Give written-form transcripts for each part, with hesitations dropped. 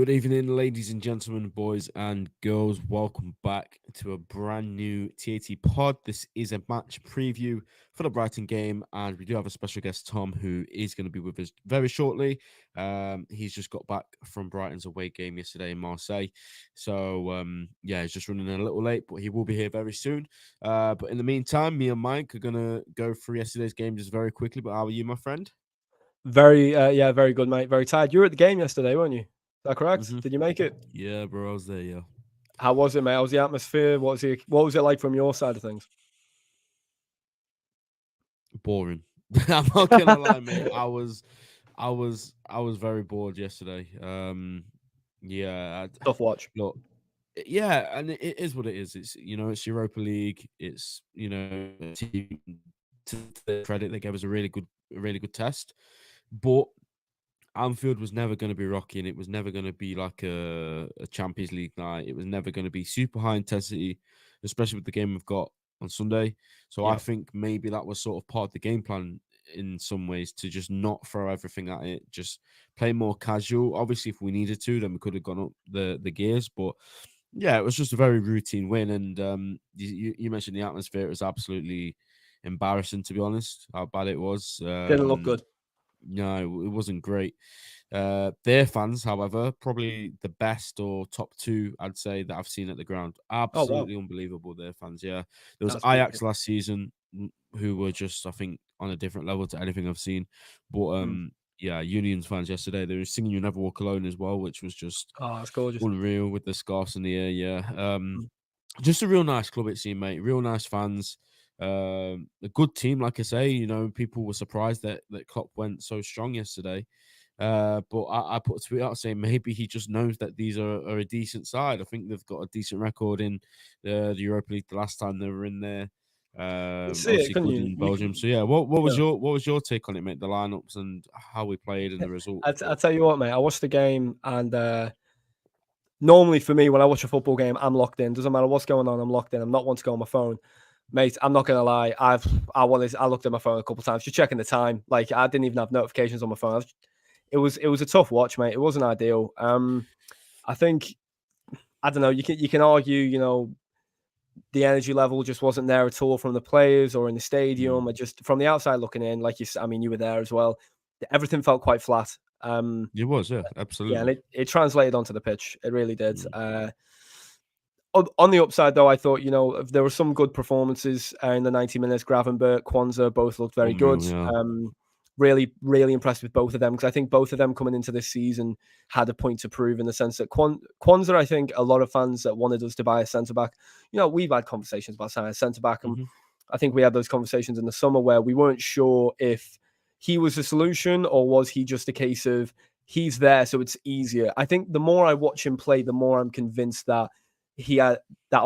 Good evening, ladies and gentlemen, boys and girls. Welcome back to a brand new TAT pod. This is a match preview for the Brighton game, and we do have a special guest, Tom, who is going to be with us very shortly. He's just got back from Brighton's away game yesterday in Marseille. So, he's just running a little late, but he will be here very soon. But in the meantime, me and Mike are going to go through yesterday's game just very quickly. But how are you, my friend? Very good, mate. Very tired. You were at the game yesterday, weren't you? Is that correct? hmm Did you make it? Yeah, bro, I was there, yeah. How was it, mate? How was the atmosphere? What was it like from your side of things? Boring. I'm not gonna lie, mate. I was very bored yesterday. Yeah, Tough watch. look, yeah, and it is what it is. It's Europa League. It's a team to their credit, they gave us a really good test, but Anfield was never going to be rocky, and it was never going to be like a Champions League night. It was never going to be super high intensity, especially with the game we've got on Sunday. So I Yeah. think maybe that was sort of part of the game plan in some ways, to just not throw everything at it, just play more casual. Obviously, if we needed to, then we could have gone up the gears. But yeah, it was just a very routine win. And you mentioned the atmosphere; it was absolutely embarrassing, to be honest, how bad it was. Didn't look good. No, it wasn't great. Their fans, however, probably the best or top two, I'd say, that I've seen at the ground. Oh wow, Absolutely unbelievable, their fans. Yeah, there was that's beautiful. Ajax last season, who were just, I think, on a different level to anything I've seen. But Mm. yeah, Union's fans yesterday, they were singing "You Never Walk Alone" as well, which was just Oh, that's gorgeous. unreal with the scarves in the air. Yeah, Mm. just a real nice club, it seemed, mate. Real nice fans. A good team, like I say. People were surprised that Klopp went so strong yesterday. But I put a tweet out saying maybe he just knows that these are a decent side. I think they've got a decent record in the Europa League the last time they were in there. You see it, Obviously couldn't good you? in You Belgium. can. So yeah, what was Yeah. your take on it, mate? The lineups and how we played and the result, of I course. tell you what, mate. I watched the game, and normally for me, when I watch a football game, I'm locked in. Doesn't matter what's going on, I'm locked in. I'm not one to go on my phone. Mate, I'm not gonna lie. I looked at my phone a couple of times, just checking the time. Like I didn't even have notifications on my phone. It was a tough watch, mate. It wasn't ideal. I think I don't know. You can argue, the energy level just wasn't there at all from the players or in the Mm. stadium. I just from the outside looking in, I mean, you were there as well. Everything felt quite flat. It was, yeah, Yeah, and absolutely. it translated onto the pitch. It really did. Mm. On the upside, though, I thought there were some good performances in the 90 minutes. Gravenberch, Kwanzaa both looked very good. Unreal, yeah. Really, really impressed with both of them because I think both of them coming into this season had a point to prove in the sense that Kwanzaa, I think a lot of fans that wanted us to buy a centre back. We've had conversations about signing a centre back, and hmm I think we had those conversations in the summer where we weren't sure if he was the solution or was he just a case of he's there, so it's easier. I think the more I watch him play, the more I'm convinced that he had that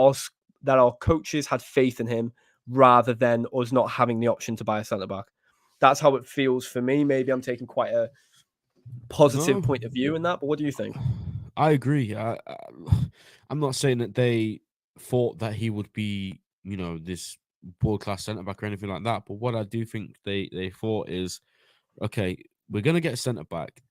our coaches had faith in him rather than us not having the option to buy a centre back. That's how it feels for me. Maybe I'm taking quite a positive No, point of view in that, but what do you think? I agree. I'm not saying that they thought that he would be, this world class centre back or anything like that. But what I do think they thought is, okay, we're gonna get a centre back.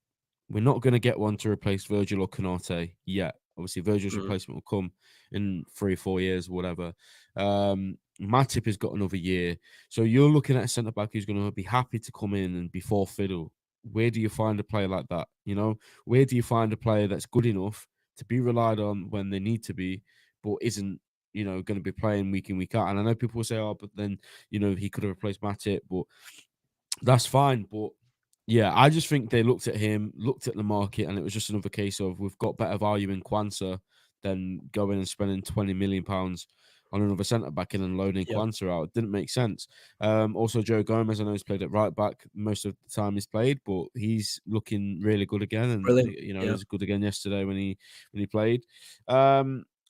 We're not gonna get one to replace Virgil or Canate yet. Obviously, Virgil's Mm, replacement will come in 3 or 4 years, whatever. Matip has got another year, so you're looking at a centre back who's going to be happy to come in and be full fiddle. Where do you find a player like that? Where do you find a player that's good enough to be relied on when they need to be, but isn't going to be playing week in week out? And I know people will say, "Oh, but then he could have replaced Matip," but that's fine. But yeah, I just think they looked at him, looked at the market, and it was just another case of we've got better value in Kwanzaa than going and spending £20 million on another centre back and then loaning yeah. Kwanzaa out. It didn't make sense. Also, Joe Gomez, I know he's played at right back most of the time he's played, but he's looking really good again, and Brilliant. he Yeah. was good again yesterday when he played.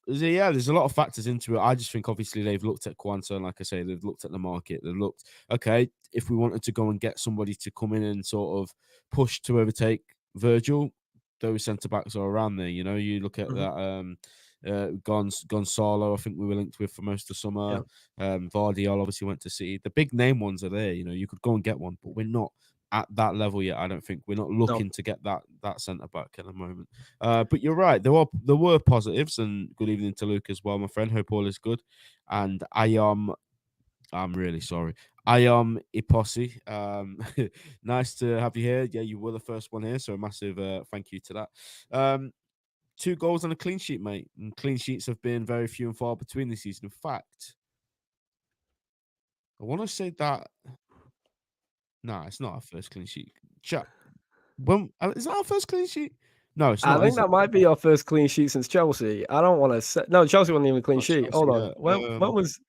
Yeah, there's a lot of factors into it. I just think obviously they've looked at Kwanzaa, and like I say, they've looked at the market. They've looked, okay, if we wanted to go and get somebody to come in and sort of push to overtake Virgil, those centre backs are around there. You look at Mhm. that Gonzalo, I think we were linked with for most of summer. Yeah. Vardiol obviously went to City. The big name ones are there. You could go and get one, but we're not at that level yet. I don't think we're not No. looking to get that centre back at the moment. But you're right. There were positives, and good evening to Luke as well, my friend. Hope all is good. And I'm really sorry. I am Iposi. Nice to have you here. Yeah, you were the first one here, so a massive thank you to that. 2 goals and a clean sheet, mate. And clean sheets have been very few and far between this season. In fact, I want to say that. Nah, it's not our first clean sheet. Chat. Is that our first clean sheet? No, it's I not, think is it? that might be our first clean sheet since Chelsea. I don't want to say no. Chelsea wasn't even a clean Not sheet. Chelsea, Hold on. yeah. When was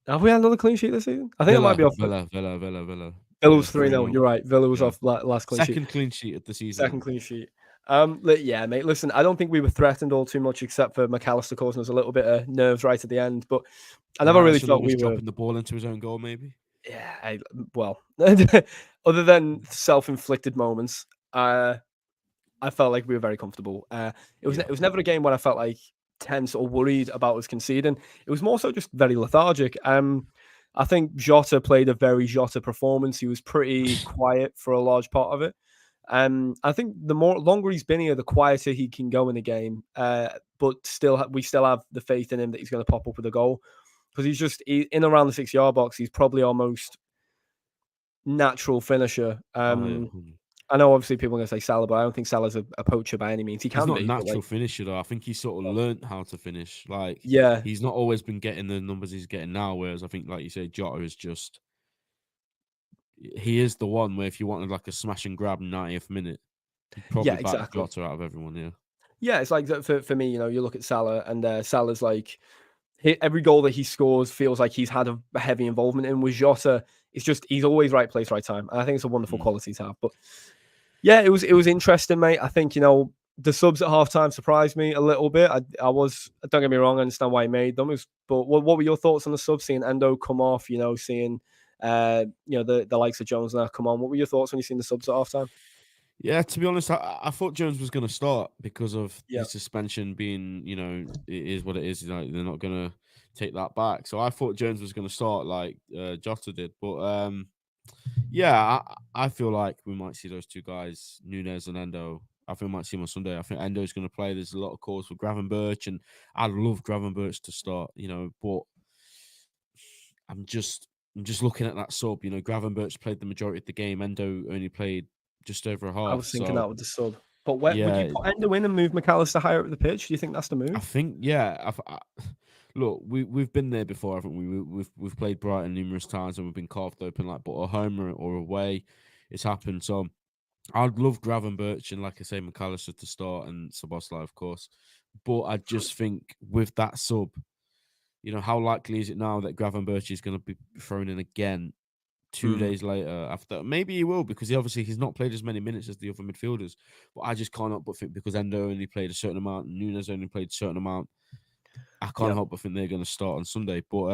have we had another clean sheet this season? I think that might Villa, be our first. Villa, Villa, Villa, Villa. Villa Yeah, was 3-0. 3-0. You're right. Villa was Yeah. off last clean sheet. Second clean sheet of the season. Second clean sheet. Yeah, mate. Listen, I don't think we were threatened all too much, except for McAllister causing us a little bit of nerves right at the end. But I never really Madison felt we almost were. dropping the ball into his own goal, maybe. Yeah, well, other than self-inflicted moments, I felt like we were very comfortable. It Yeah. was never a game where I felt like tense or worried about us conceding. It was more so just very lethargic. I think Jota played a very Jota performance. He was pretty quiet for a large part of it. I think the longer he's been here, the quieter he can go in the game. But we still have the faith in him that he's going to pop up with a goal because in around the 6 yard box. He's probably our most natural finisher. Oh, yeah. I know obviously people are going to say Salah, but I don't think Salah's a poacher by any means. He He's can not a be, but natural like, finisher though. I think he sort of learnt how to finish. Like yeah, he's not always been getting the numbers he's getting now. Whereas I think, like you say, Jota is just he is the one where if you wanted like a smash and grab 90th minute, you'd yeah, probably back exactly. Jota out of everyone. Yeah, Yeah, it's like for me, you look at Salah and Salah's like every goal that he scores feels like he's had a heavy involvement in. With Jota, it's just he's always right place, right time, and I think it's a wonderful quality to have. But yeah, it was interesting, mate. I think the subs at halftime surprised me a little bit. Don't get me wrong, I understand why he made them. But what were your thoughts on the subs? Seeing Endo come off, seeing the likes of Jones now come on. What were your thoughts when you seen the subs at halftime? yeah. To be honest, I thought Jones was going to start because of Yeah, his suspension being, it is what it is. They're not going to take that back. So I thought Jones was going to start like Jota did, but yeah, I feel like we might see those two guys, Nunes and Endo. I think we might see them on Sunday. I think Endo's going to play. There's a lot of calls for Gravenberch, and I'd love Gravenberch to start, but I'm just looking at that sub. Gravenberch played the majority of the game. Endo only played just over a I half. was thinking So that with the sub. But would you yeah, put Endo in and move McAllister higher up the pitch? Do you think that's the I move? think look, we've been there before, haven't we? We've played Brighton numerous times and we've been carved open like, but a home or away, it's happened. So I'd love Gravenberch and, like I say, McAllister to start and Szoboszlai, of course. But I just think with that sub, how likely is it now that Gravenberch is going to be thrown in again 2 days later after? Maybe he will, because he's not played as many minutes as the other midfielders. But I just can't help but think, because Endo only played a certain amount, and Nunes only played a certain amount, I can't Yeah, help but think they're going to start on Sunday. But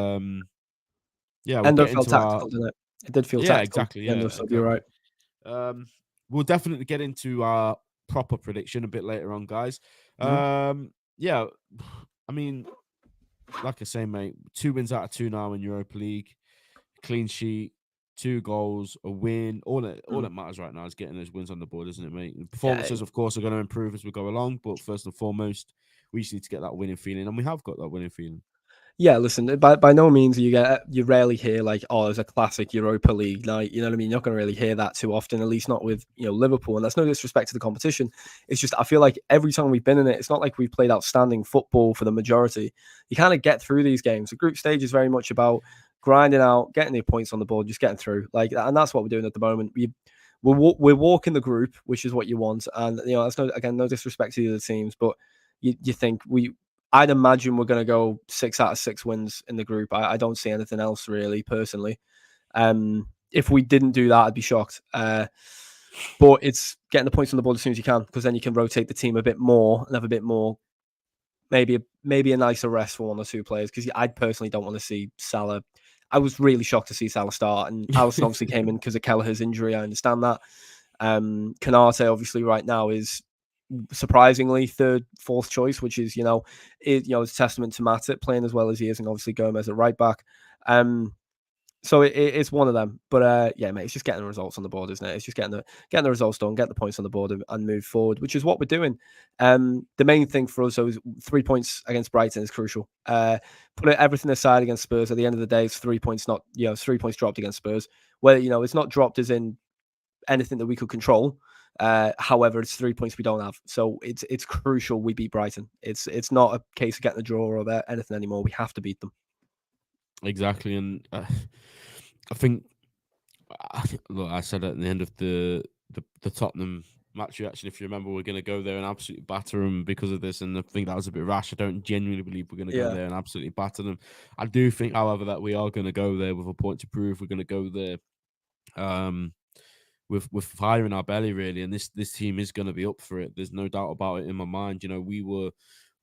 yeah, we'll Endo get felt into our tactical, didn't it? It did feel yeah, tactical. exactly, The Endo yeah, sub. You're exactly. right. We'll definitely get into our proper prediction a bit later on, guys. Mhm. Yeah, I mean, like I say, mate, 2 wins out of 2 now in Europa League, clean sheet, 2 goals, a win. All that matters right now is getting those wins on the board, isn't it, mate? The Yeah, performances, of course, are going to improve as we go along, but first and foremost, we just need to get that winning feeling, and we have got that winning feeling. yeah. Listen, by no means you rarely hear like, oh, there's a classic Europa League night. You know what I mean? You're not going to really hear that too often, at least not with Liverpool. And that's no disrespect to the competition. It's just I feel like every time we've been in it, it's not like we've played outstanding football for the majority. You kind of get through these games. The group stage is very much about grinding out, getting the points on the board, just getting through. Like, and that's what we're doing at the moment. We're walking the group, which is what you want. And that's no disrespect to the other teams, but you think I'd imagine we're going to go 6 out of 6 wins in the group. I don't see anything else really, personally. If we didn't do that, I'd be shocked. But it's getting the points on the board as soon as you can, because then you can rotate the team a bit more and have a bit more, maybe a nicer rest for 1 or 2 players. Because I personally don't want to see Salah. I was really shocked to see Salah start, and Alisson obviously came in because of Kelleher's injury. I understand that. Kanate obviously right now is surprisingly third, fourth choice, which is it's a testament to Matip playing as well as he is, and obviously Gomez at right back. So it's one of them. But yeah, mate, it's just getting the results on the board, isn't it? It's just getting the results done, get the points on the board, and move forward, which is what we're doing. The main thing for us, so, is 3 points against Brighton is crucial. Put everything aside against Spurs. At the end of the day, it's 3 points, not, it's 3 points dropped against Spurs. Where, it's not dropped as in anything that we could control. However, it's 3 points we don't have, so it's crucial we beat Brighton. It's not a case of getting a draw or anything anymore. We have to beat them. Exactly, and I think, look, I said at the end of the Tottenham match reaction, if you remember, we're going to go there and absolutely batter them because of this, and I think that was a bit rash. I don't genuinely believe we're going to go Yeah. there and absolutely batter them. I do think, however, that we are going to go there with a point to prove. We're going to go there with fire in our belly, really, and this team is going to be up for it. There's no doubt about it in my mind. We were,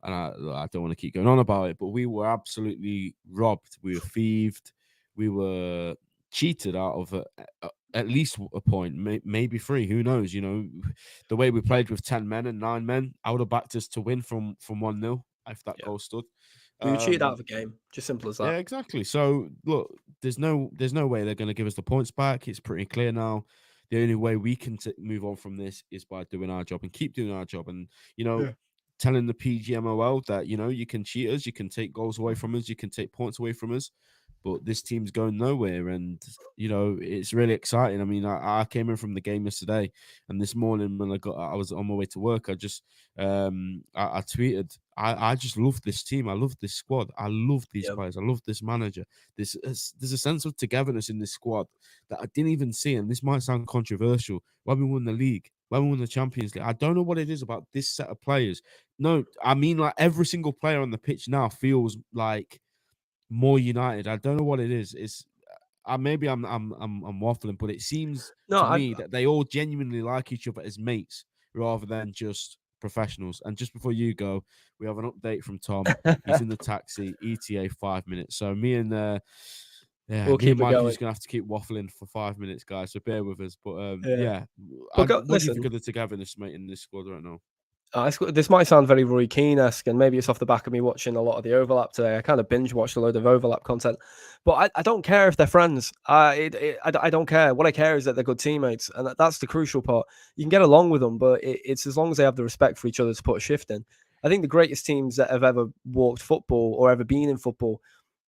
and I don't want to keep going on about it, but we were absolutely robbed. We were thieved. We were cheated out of at least a point, maybe 3. Who knows? The way we played with 10 men and 9 men, I would have backed us to win from 1-0 if that goal stood. We were cheated out of a game. Just simple as that. Yeah, exactly. So look, there's no way they're going to give us the points back. It's pretty clear now. The only way we can move on from this is by doing our job and keep doing our job, and telling the PGMOL that you can cheat us, you can take goals away from us, you can take points away from us, but this team's going nowhere, and it's really exciting. I mean, I came in from the game yesterday, and this morning when I was on my way to work, I just I tweeted, I just love this team, I love this squad, I love these players, I love this manager. There's a sense of togetherness in this squad that I didn't even see, and this might sound controversial. When we won the league, when we won the Champions League, I don't know what it is about this set of players. No, I mean, like, every single player on the pitch now feels like more united. I don't know what it is. It's maybe I'm waffling, but it seems to me that they all genuinely like each other as mates rather than just professionals. And just before you go, we have an update from Tom. He's in the taxi, ETA 5 minutes. So me and we'll me and keep it Mike are going. just gonna have to keep waffling for 5 minutes, guys. So bear with us. But But what do you listen, think of the togetherness, mate, in this squad right now? this might sound very Roy Keane-esque, and maybe it's off the back of me watching a lot of the overlap today. I kind of binge watched a load of overlap content, but I don't care if they're friends. I don't care. What I care is that they're good teammates, and that's the crucial part. You can get along with them, but it's as long as they have the respect for each other to put a shift in. I think the greatest teams that have ever walked football or ever been in football,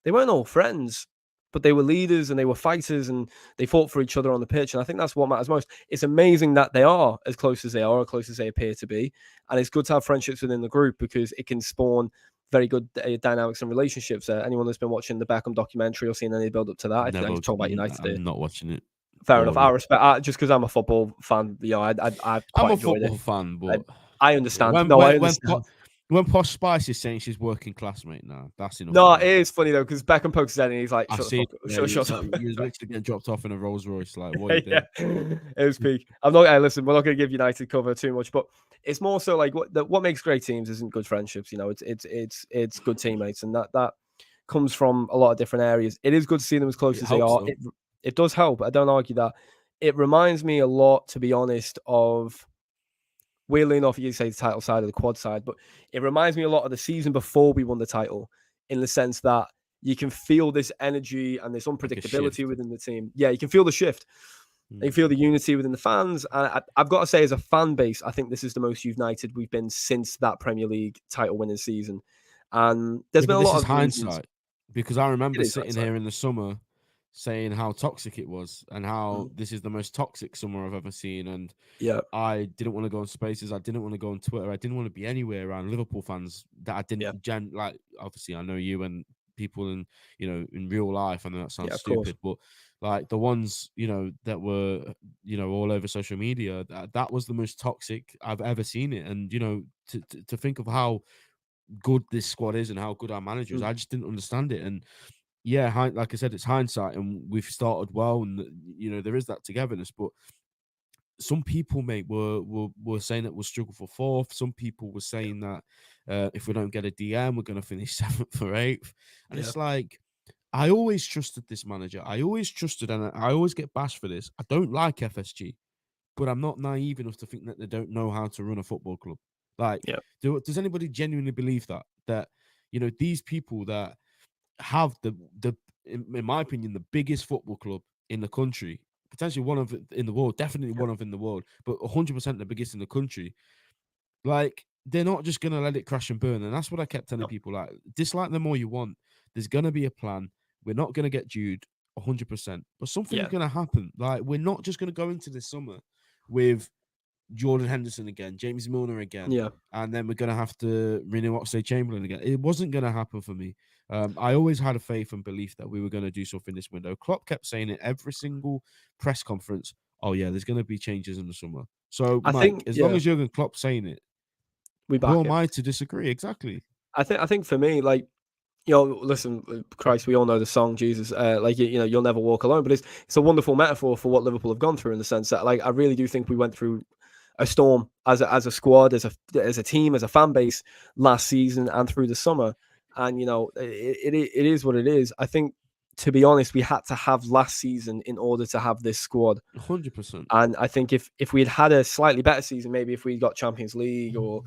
they weren't all friends, but they were leaders and they were fighters and they fought for each other on the pitch. And I think that's what matters most. It's amazing that they are as close as they are, as close as they appear to be. And it's good to have friendships within the group because it can spawn very good dynamics and relationships. Anyone that's been watching the Beckham documentary or seen any build up to that, I think he's talking about United. I'm not watching it. Fair enough. I respect just because I'm a football fan. I I'm quite a enjoyed football it. fan, but I understand. when No, I when when, understand. when Posh Spice is saying she's working classmate now, that's enough No, for it me. is funny though because Beckham pokes his head and he's like, I "Shut the see. fuck up! Shut up!" You was literally getting dropped off in a Rolls Royce. Like, what are you doing? Yeah, it was peak. I'm not. Listen, we're not going to give United cover too much, but it's more so like what makes great teams isn't good friendships. It's good teammates, and that comes from a lot of different areas. It is good to see them as close It as they helps are. though. It does help. I don't argue that. It reminds me a lot, to be honest, of, weirdly enough, you say the title side or the quad side, but it reminds me a lot of the season before we won the title, in the sense that you can feel this energy and this unpredictability within the team. Yeah, you can feel the shift. You feel the unity within the fans. And I've got to say, as a fan base, I think this is the most united we've been since that Premier League title winning season. And there's been a lot of hindsight, because I remember sitting hindsight here in the summer saying how toxic it was and how this is the most toxic summer I've ever seen. And yeah, I didn't want to go on Spaces. I didn't want to go on Twitter. I didn't want to be anywhere around Liverpool fans that I didn't like. Obviously, I know you and people in in real life. I know that sounds stupid, but like the ones that were all over social media, that was the most toxic I've ever seen it. And to think of how good this squad is and how good our manager is, I just didn't understand it. And yeah, like I said, it's hindsight, and we've started well, and there is that togetherness. But some people, mate, were saying that we'll struggle for fourth. Some people were saying that if we don't get a DM, we're going to finish 7th or 8th. And it's like, I always trusted this manager. I always trusted, and I always get bashed for this. I don't like FSG, but I'm not naive enough to think that they don't know how to run a football club. Like, does anybody genuinely believe that these people that have the in my opinion, the biggest football club in the country, potentially one of in the world, definitely one of in the world, but 100% the biggest in the country. Like, they're not just gonna let it crash and burn, and that's what I kept telling No. people. Like, dislike them all you want. There's gonna be a plan. We're not gonna get Jude 100%, but something's Yeah. gonna happen. Like, we're not just gonna go into this summer with Jordan Henderson again, James Milner again, Yeah. and then we're gonna have to renew Oxlade-Chamberlain again. It wasn't gonna happen for me. I always had a faith and belief that we were gonna do something this window. Klopp kept saying it every single press conference. Oh yeah, there's gonna be changes in the summer. So, I Mike, think, as long yeah, as Jurgen Klopp's saying it, we who back am it. I to disagree? Exactly. I think for me, like, listen, Christ, we all know the song Jesus, like, you'll never walk alone, but it's a wonderful metaphor for what Liverpool have gone through, in the sense that, like, I really do think we went through a storm as a squad, as a team, as a fan base last season and through the summer, and it is what it is. I think, to be honest, we had to have last season in order to have this squad. 100%. And I think if we had a slightly better season, maybe if we got Champions League or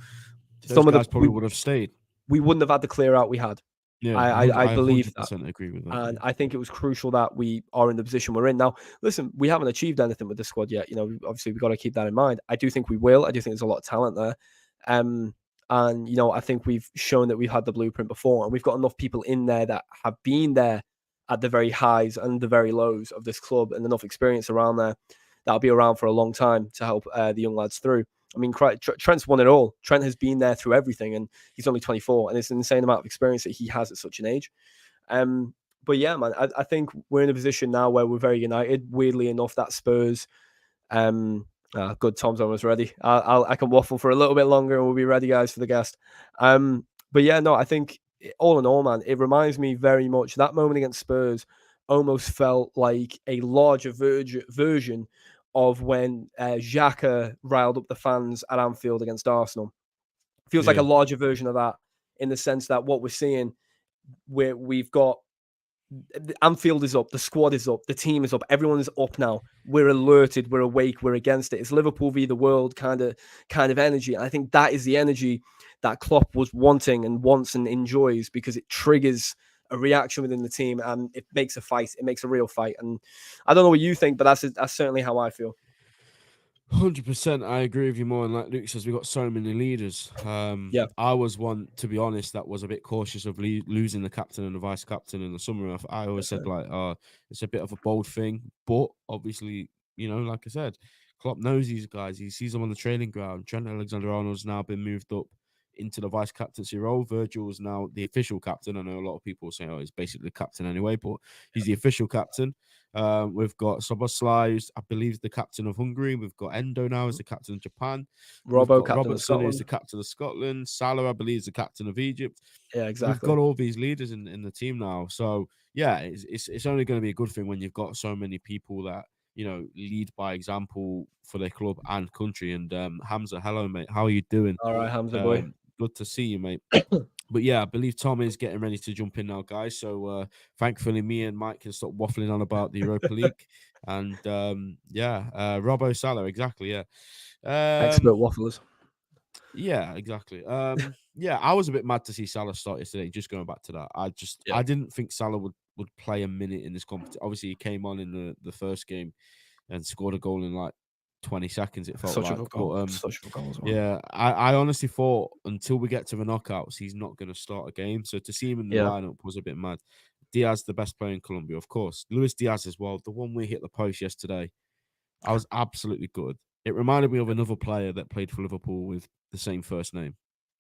Those some of the guys probably would have stayed. we wouldn't have had the clear out we had. Yeah, I I believe that. 100% agree with that. And Yeah. I think it was crucial that we are in the position we're in now. Listen, we haven't achieved anything with the squad yet. Obviously, we've got to keep that in mind. I do think we will. I do think there's a lot of talent there. And I think we've shown that we've had the blueprint before, and we've got enough people in there that have been there at the very highs and the very lows of this club, and enough experience around there that'll be around for a long time to help the young lads through. I mean, Trent's won it all. Trent has been there through everything, and he's only 24, and it's an insane amount of experience that he has at such an age. But yeah, man, I think we're in a position now where we're very united. Weirdly enough, that Spurs. Good. Tom's almost ready. I can waffle for a little bit longer, and we'll be ready, guys, for the guest. But yeah, no, I think all in all, man, it reminds me very much, that moment against Spurs almost felt like a larger version of when Xhaka riled up the fans at Anfield against Arsenal. Feels like a Yeah. larger version of that, in the sense that what we're seeing, we've got Anfield is up, the squad is up, the team is up, everyone is up now. We're alerted, we're awake, we're against it. It's Liverpool v the world kind of energy. And I think that is the energy that Klopp was wanting and wants and enjoys, because it triggers a reaction within the team and it makes a fight. It makes a real fight. And I don't know what you think, but that's certainly how I feel. 100%, I agree with you more. And like Luke says, we got so many leaders. Yeah. I was one, to be honest, that was a bit cautious of losing the captain and the vice captain in the summer. I always said, like, it's a bit of a bold thing, but obviously, like I said, Klopp knows these guys. He sees them on the training ground. Trent Alexander-Arnold's now been moved up into the vice captaincy role. Virgil is now the official captain. I know a lot of people say, he's basically the captain anyway, but he's the official captain. We've got Szoboszlai, who's, I believe, the captain of Hungary. We've got Endo now as the captain of Japan. We've got captain Robertson, of who's the Scotland. captain of Scotland. Salah, I believe, is the captain of Egypt. Yeah, We've exactly. got all these leaders in the team now. So, yeah, it's only going to be a good thing when you've got so many people that, lead by example for their club and country. And Hamza, hello, mate. How are you doing? All right, Hamza boy. Good to see you, mate. But yeah, I believe Tom is getting ready to jump in now, guys. So thankfully, me and Mike can stop waffling on about the Europa League. And Robbo Salah, exactly. Yeah. Expert wafflers. Yeah, exactly. I was a bit mad to see Salah start yesterday. Just going back to that, I didn't think Salah would play a minute in this competition. Obviously, he came on in the first game and scored a goal in like 20 seconds. It felt Such like, a good goal. but Such a good goal as well. yeah, I honestly thought until we get to the knockouts, he's not going to start a game. So to see him in the lineup was a bit mad. Diaz, the best player in Colombia, of course. Luis Diaz as well. The one we hit the post yesterday, I was absolutely good. It reminded me of another player that played for Liverpool with the same first name.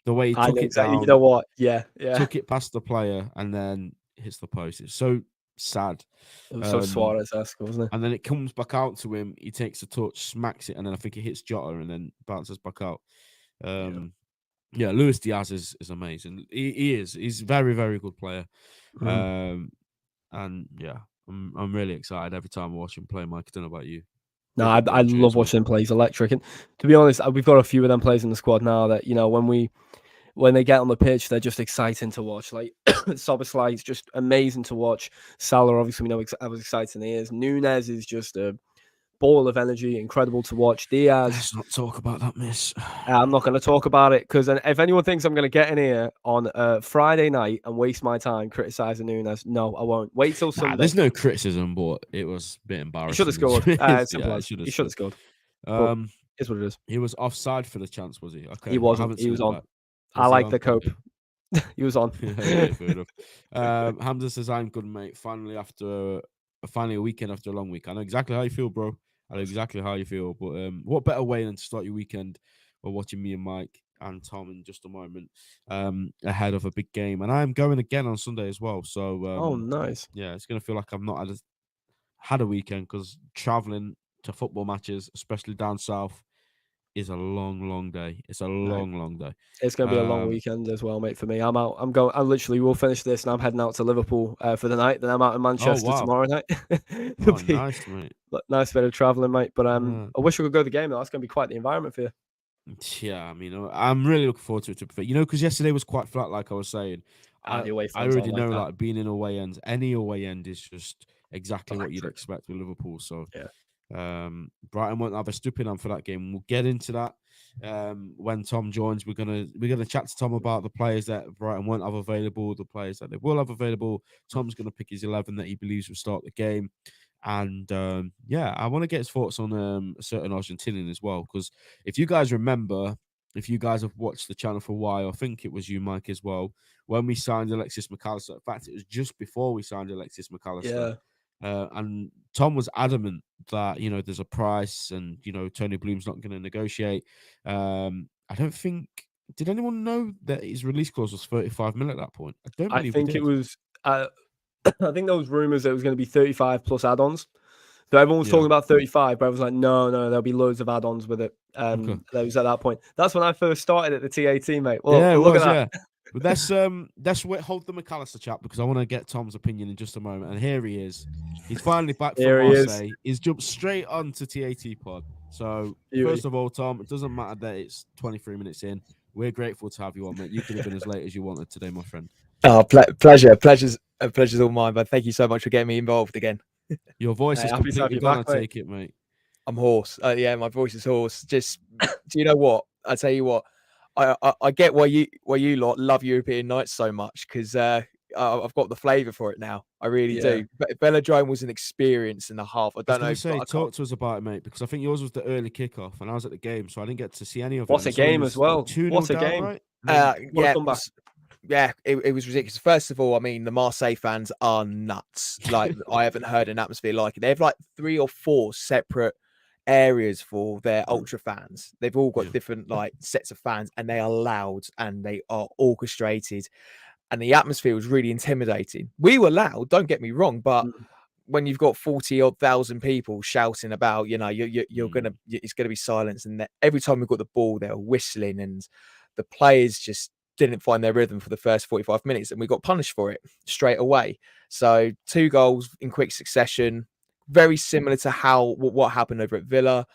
The way he took it exactly. down, You know what? Yeah. took it past the player, and then hits the post. It's so sad. It was so Suarez-esque, wasn't it? And then it comes back out to him. He takes a touch, smacks it, and then I think it hits Jota and then bounces back out. Luis Diaz is amazing. He is. He's a very, very good player. And yeah, I'm really excited every time I watch him play, Mike. I don't know about you. No, I love watching him play. He's electric. And to be honest, we've got a few of them players in the squad now that, when they get on the pitch, they're just exciting to watch. Like Szoboszlai is just amazing to watch. Salah, obviously, we know how exciting he is. Nunez is just a ball of energy, incredible to watch. Diaz. Let's not talk about that, miss. I'm not going to talk about it because if anyone thinks I'm going to get in here on Friday night and waste my time criticizing Nunes, no, I won't. Wait till Sunday. There's no criticism, but it was a bit He embarrassing. should have scored. He should have scored. It's what it is. He was offside for the chance, was he? Okay, He wasn't. He was on. I like the cope. He was on. Yeah, fair enough. Hamza says, "I'm good, mate. Finally a weekend after a long week. I know exactly how you feel, bro. I know exactly how you feel. But what better way than to start your weekend by watching me and Mike and Tom in just a moment ahead of a big game. And I'm going again on Sunday as well. So oh, nice. Yeah, it's gonna feel like I've not had a weekend because traveling to football matches, especially down south, is a long day. It's a long day. It's going to be a long weekend as well, mate, for me. I'm out. I literally will finish this and I'm heading out to Liverpool for the night. Then I'm out in Manchester tomorrow night. Nice, mate. Nice bit of traveling, mate. But I wish I could go to the game. That's going to be quite the environment for you. Yeah, I mean, I'm really looking forward to it. Because yesterday was quite flat, like I was saying. I already know, like being in away ends, any away end is just exactly what you'd expect with Liverpool. So yeah. Brighton won't have a stupid on for that game. We'll get into that when Tom joins. We're gonna chat to Tom about the players that Brighton won't have available, the players that they will have available. Tom's gonna pick his 11 that he believes will start the game. And I want to get his thoughts on a certain Argentinian as well, because if you guys remember, if you guys have watched the channel for a while, I think it was you, Mike, as well, when we signed Alexis McAllister. In fact, it was just before we signed Alexis McAllister. Yeah. And Tom was adamant that, there's a price and, Tony Bloom's not going to negotiate. I don't think, did anyone know that his release clause was 35 million at that point? I think it was, I think there was rumours that it was going to be 35 plus add-ons. So everyone was talking about 35, but I was like, no, there'll be loads of add-ons with it. That was at that point. That's when I first started at the TAT, mate. Well, look at that. But let's hold the McAllister chat because I want to get Tom's opinion in just a moment. And here he is. He's finally back from Marseille. He's jumped straight onto TAT pod. So first of all, Tom, it doesn't matter that it's 23 minutes in. We're grateful to have you on, mate. You could have been as late as you wanted today, my friend. Oh, pleasure. Pleasure's all mine, but thank you so much for getting me involved again. Your voice is completely gone. I take it, mate. I'm hoarse. Yeah, my voice is hoarse. Just, do you know what? I tell you what, I get why you lot love European nights so much because I've got the flavour for it now. I really do. But Velodrome was an experience and a half. I don't know. Talk to us about it, mate, because I think yours was the early kickoff and I was at the game, so I didn't get to see any of it. What's a game as well? What's a game? Right? It was ridiculous. First of all, I mean, the Marseille fans are nuts. Like, I haven't heard an atmosphere like it. They have like 3 or 4 separate areas for their ultra fans. They've all got different like sets of fans, and they are loud and they are orchestrated. And the atmosphere was really intimidating. We were loud, don't get me wrong, but when you've got 40-odd thousand people shouting about, it's gonna be silence. And every time we got the ball, they were whistling, and the players just didn't find their rhythm for the first 45 minutes, and we got punished for it straight away. So 2 goals in quick succession, very similar to what happened over at Villa.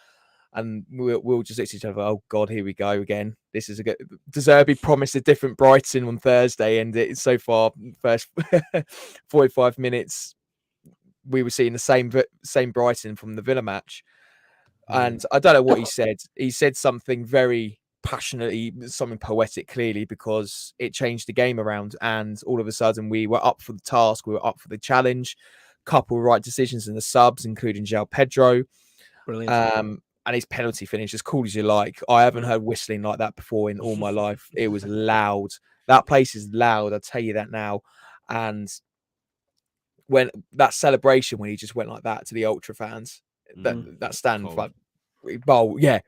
And we'll just look at each other. Oh God, here we go again. This is a good. De Zerbi promised a different Brighton on Thursday, and it's so far first 45 minutes we were seeing the same Brighton from the Villa match. And I don't know what he said. He said something very passionately, something poetic, clearly, because it changed the game around. And all of a sudden, we were up for the task. We were up for the challenge. Couple right decisions in the subs, including João Pedro. Brilliant. And his penalty finish, as cool as you like. I haven't heard whistling like that before in all my life. It was loud. That place is loud. I'll tell you that now. And when that celebration, when he just went like that to the ultra fans, that stand like bold. You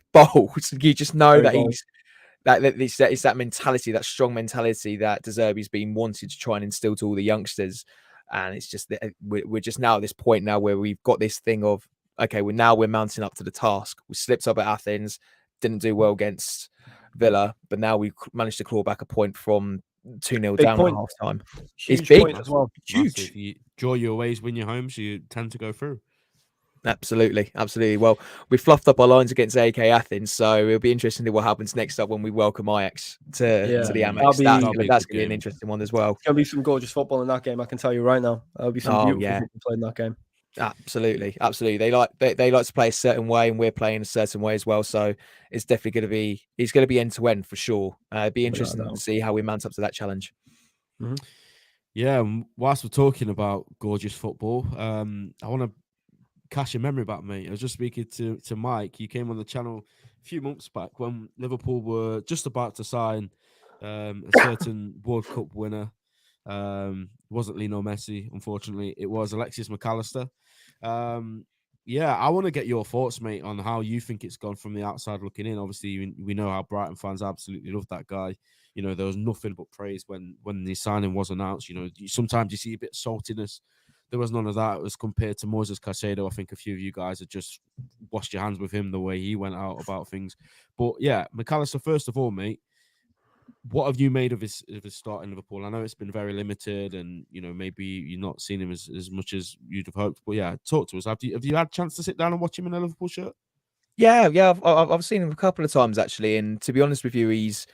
just know that he's it's that mentality, that strong mentality that De Zerbi's been wanted to try and instill to all the youngsters. And it's just that we're just now at this point now where we've got this thing of, okay, we're mounting up to the task. We slipped up at Athens, didn't do well against Villa, but now we managed to claw back a point from 2-0 down at half time. It's big as well. Huge. You draw your aways, win your homes, so you tend to go through. Absolutely. Well, we fluffed up our lines against AK Athens, so it'll be interesting to see what happens next up when we welcome Ajax to the Amex. That's going to be an interesting one as well. It's going to be some gorgeous football in that game, I can tell you right now. There'll be some beautiful football played in that game. Absolutely. They like to play a certain way, and we're playing a certain way as well. So it's definitely going to be end to end for sure. It'd be interesting to see how we mount up to that challenge. Mm-hmm. Yeah, whilst we're talking about gorgeous football, I want to cash a memory back, mate. I was just speaking to Mike. You came on the channel a few months back when Liverpool were just about to sign a certain World Cup winner. Wasn't Lionel Messi, unfortunately. It was Alexis McAllister. Yeah, I want to get your thoughts, mate, on how you think it's gone from the outside looking in. Obviously, we know how Brighton fans absolutely love that guy. You know, there was nothing but praise when the signing was announced. You know, sometimes you see a bit of saltiness. There was none of that. It was compared to Moises Caicedo. I think a few of you guys had just washed your hands with him the way he went out about things. But yeah, McAllister, first of all, mate, what have you made of his start in Liverpool? I know it's been very limited, and you know maybe you're not seeing him as much as you'd have hoped. But yeah, talk to us. Have you had a chance to sit down and watch him in a Liverpool shirt? Yeah, I've seen him a couple of times actually, and to be honest with you, he's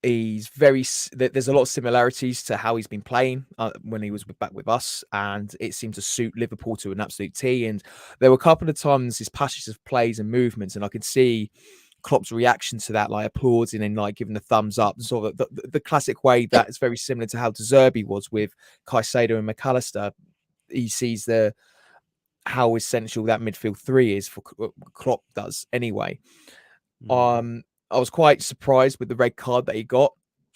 very. There's a lot of similarities to how he's been playing when he was back with us, and it seemed to suit Liverpool to an absolute T. And there were a couple of times his passages of plays and movements, and I could see Klopp's reaction to that, like applauding and like giving the thumbs up, sort of the classic way that is very similar to how De Zerbi was with Caicedo and McAllister. He sees how essential that midfield three is for Klopp does anyway. I was quite surprised with the red card that he got.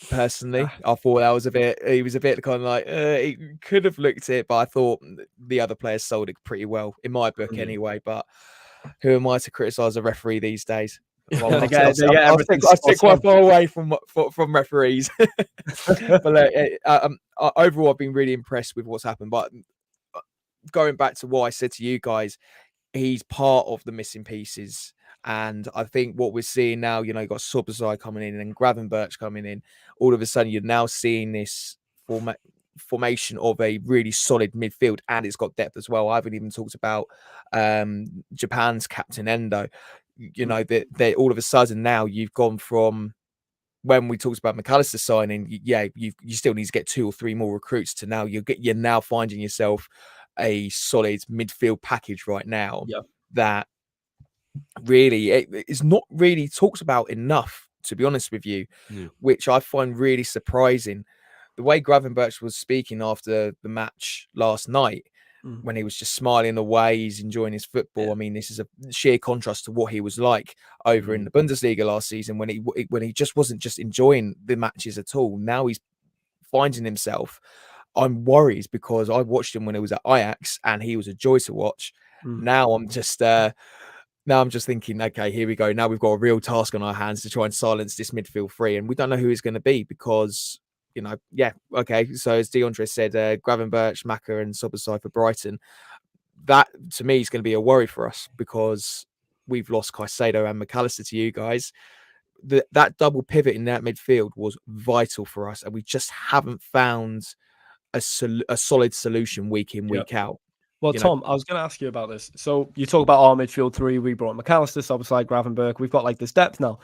Personally, I thought that was he was a bit kind of like he could have looked it, but I thought the other players sold it pretty well in my book anyway. But who am I to criticize a referee these days? Well, I stick quite far away from referees. But overall, I've been really impressed with what's happened. But going back to what I said to you guys, he's part of the missing pieces. And I think what we're seeing now, you know, you got Subazai coming in and Gravenberch coming in. All of a sudden, you're now seeing this formation of a really solid midfield, and it's got depth as well. I haven't even talked about Japan's captain Endo. You know, that all of a sudden now you've gone from when we talked about McAllister signing, you still need to get 2 or 3 more recruits to now you're now finding yourself a solid midfield package right now that really is not really talked about enough, to be honest with you, which I find really surprising. The way Gravenberch was speaking after the match last night, when he was just smiling away, he's enjoying his football. I mean, this is a sheer contrast to what he was like over in the Bundesliga last season when he just wasn't just enjoying the matches at all. Now he's finding himself. I'm worried because I watched him when he was at Ajax and he was a joy to watch. Now I'm just thinking, okay, here we go. Now we've got a real task on our hands to try and silence this midfield three, and we don't know who it's going to be because, you know, okay. So as DeAndre said, Gravenberch, Maka, and Sobasai for Brighton. That to me is going to be a worry for us because we've lost Caicedo and McAllister to you guys. That double pivot in that midfield was vital for us, and we just haven't found a solid solution week in, week out. Well, Tom, I was going to ask you about this. So you talk about our midfield three. We brought McAllister, Sobasai, Gravenberch. We've got like this depth now.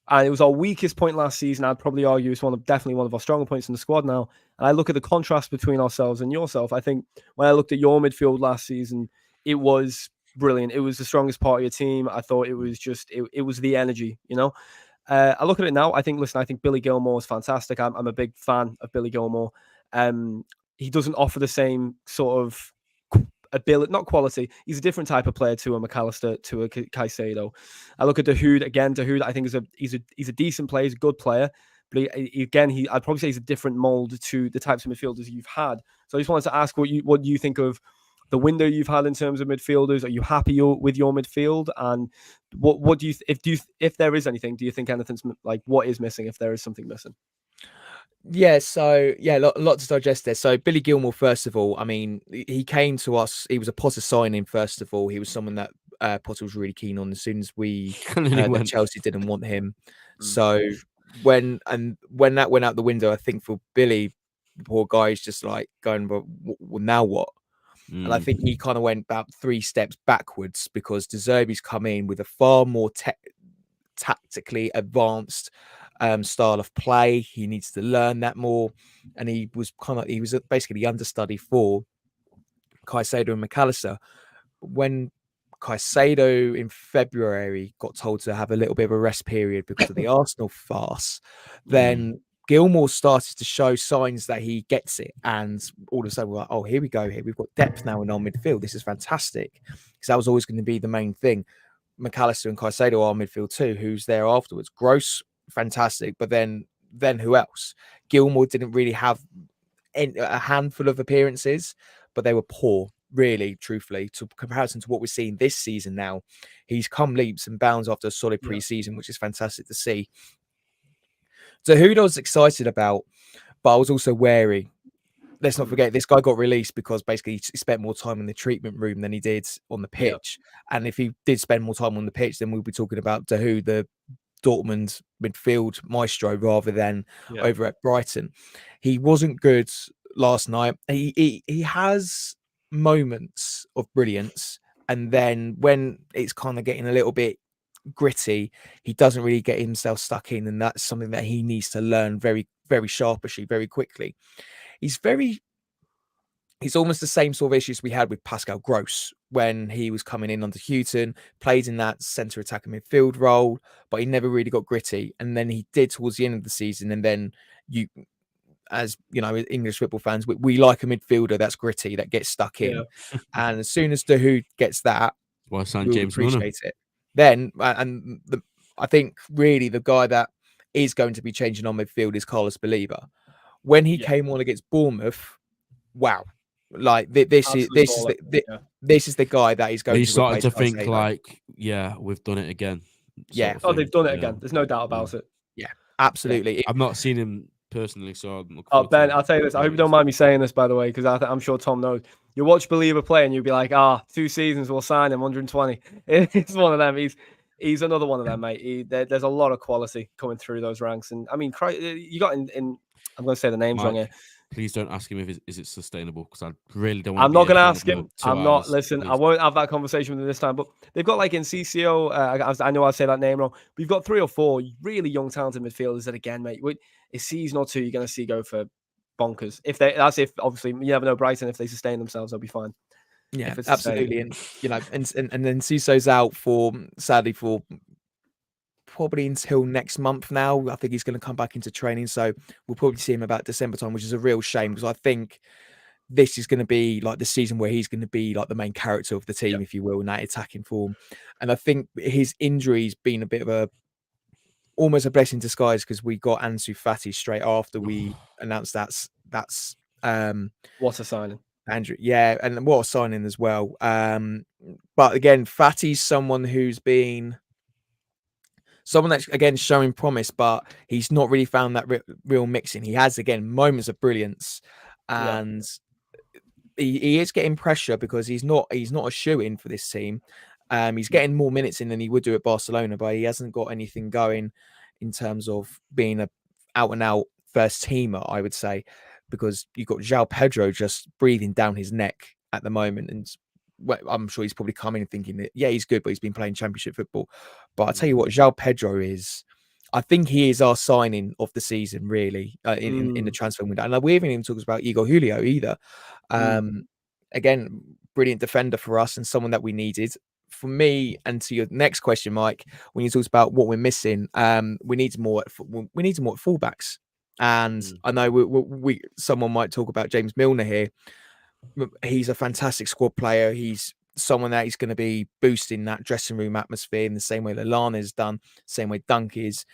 And it was our weakest point last season. I'd probably argue it's definitely one of our stronger points in the squad now. And I look at the contrast between ourselves and yourself. I think when I looked at your midfield last season, it was brilliant. It was the strongest part of your team. I thought it was just, it was the energy, you know? I look at it now. I think Billy Gilmour is fantastic. I'm a big fan of Billy Gilmour. He doesn't offer the same sort of ability, not quality. He's a different type of player to a McAllister, to a Caicedo. I look at Dahoud again. Dahoud, I think he's a decent player. He's a good player, but I'd probably say he's a different mold to the types of midfielders you've had. So I just wanted to ask what you think of the window you've had in terms of midfielders. Are you happy with your midfield? And what do you if there is anything? Do you think anything's like what is missing? If there is something missing? Yeah, so a lot to digest there. So Billy Gilmour, first of all, I mean, he came to us. He was a Potter signing. First of all, he was someone that Potter was really keen on. As soon as we that Chelsea didn't want him, so when that went out the window, I think for Billy, the poor guy is just like going, well, now what? And I think he kind of went about 3 steps backwards because De Zerbi's come in with a far more tactically advanced style of play. He needs to learn that more, and he was basically the understudy for Caicedo and McAllister. When Caicedo in February got told to have a little bit of a rest period because of the Arsenal farce, then Gilmour started to show signs that he gets it. And all of a sudden, we're like, oh, here we go. Here we've got depth now in our midfield. This is fantastic. Because that was always going to be the main thing. McAllister and Caicedo are midfield too. Who's there afterwards? Gross, fantastic. But then who else? Gilmour didn't really have a handful of appearances, but they were poor. Really, truthfully, to comparison to what we're seeing this season now, he's come leaps and bounds after a solid pre-season, which is fantastic to see. So who I was excited about, but I was also wary. Let's not forget, this guy got released because basically he spent more time in the treatment room than he did on the pitch. And if he did spend more time on the pitch, then we'll be talking about Dahoud, the Dortmund midfield maestro, rather than over at Brighton. He wasn't good last night. He has moments of brilliance, and then when it's kind of getting a little bit gritty, he doesn't really get himself stuck in, and that's something that he needs to learn very, very sharpishly, very quickly. He's almost the same sort of issues we had with Pascal Gross when he was coming in under Houghton, played in that centre attacking midfield role, but he never really got gritty. And then he did towards the end of the season, and then as you know, English football fans, we like a midfielder that's gritty, that gets stuck in. And as soon as Dahoud gets that, well, we'll James appreciate it. Then, I think really the guy that is going to be changing on midfield is Carlos Baleba. When he came on against Bournemouth, wow! Like this is the guy that is going he to. Started to replace think Caicedo. like, we've done it again. Yeah. Oh, they've done it again. There's no doubt about it. Yeah, absolutely. Yeah. I've not seen him personally, so I'm looking forward Ben, I'll tell you this. I hope you don't mind me saying this, by the way, because I'm sure Tom knows. You watch Believer play and you'll be like, 2 seasons, we'll sign him, 120. It's one of them. He's another one of them, mate. There's a lot of quality coming through those ranks. And I mean, you got in I'm going to say the names wrong here. Please don't ask him if is it sustainable, because I really don't want I'm not going to ask him. I'm not. Listen, I won't have that conversation with him this time. But they've got like in CCO, I know I say that name wrong, but you've got 3 or 4 really young, talented midfielders that, again, mate, a season or 2, you're going to see go for bonkers. If obviously you never know Brighton, if they sustain themselves, they'll be fine. Yeah, absolutely. And you know, and then Sisso's out sadly for probably until next month now. I think he's going to come back into training, so we'll probably see him about December time, which is a real shame, because I think this is going to be like the season where he's going to be like the main character of the team, if you will, in that attacking form. And I think his injury's been a bit of almost a blessing in disguise, because we got Ansu Fati straight after we announced that's what a signing. Andrew, yeah, and what a signing as well. But again, Fati's someone that's again showing promise, but he's not really found that real mixing. He has again moments of brilliance, and he is getting pressure because he's not a shoe-in for this team. He's getting more minutes in than he would do at Barcelona, but he hasn't got anything going in terms of being a out-and-out first teamer, I would say, because you've got João Pedro just breathing down his neck at the moment. And I'm sure he's probably coming and thinking that, he's good, but he's been playing championship football. But I'll tell you what, João Pedro I think he is our signing of the season, really, in the transfer window. And we haven't even talked about Igor Julio either. Again, brilliant defender for us and someone that we needed. For me, and to your next question, Mike, when you talked about what we're missing, we need more at fullbacks. And I know someone might talk about James Milner here. He's a fantastic squad player. He's someone that is going to be boosting that dressing room atmosphere in the same way Lallana has done, same way Dunk is.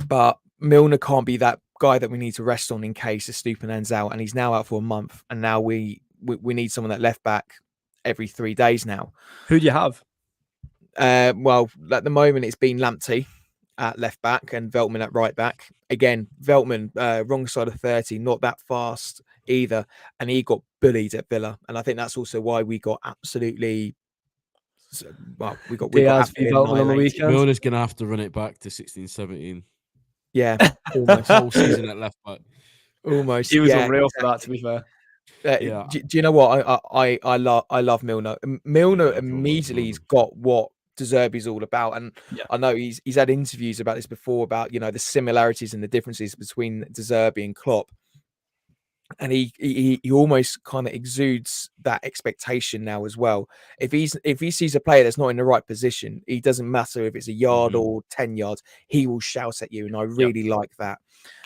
But Milner can't be that guy that we need to rest on in case Estupiñán's out, and he's now out for a month. And now we need someone that left back every 3 days now. Who do you have? Well, at the moment it's been Lamptey at left back and Veltman at right back. Again, Veltman, wrong side of 30, not that fast either, and he got bullied at Villa, and I think that's also why we got absolutely. Well, we got Veltman on the weekend. Milner's gonna have to run it back to 16-17. Yeah, almost whole season at left back. Almost. He was unreal for that, to be fair. Do you know what I love Milner? Milner immediately has got what De Zerbi's all about, and I know he's had interviews about this before, about the similarities and the differences between De Zerbi and Klopp. And he almost kind of exudes that expectation now as well. If he sees a player that's not in the right position, it doesn't matter if it's a yard or 10 yards, he will shout at you, and I really like that.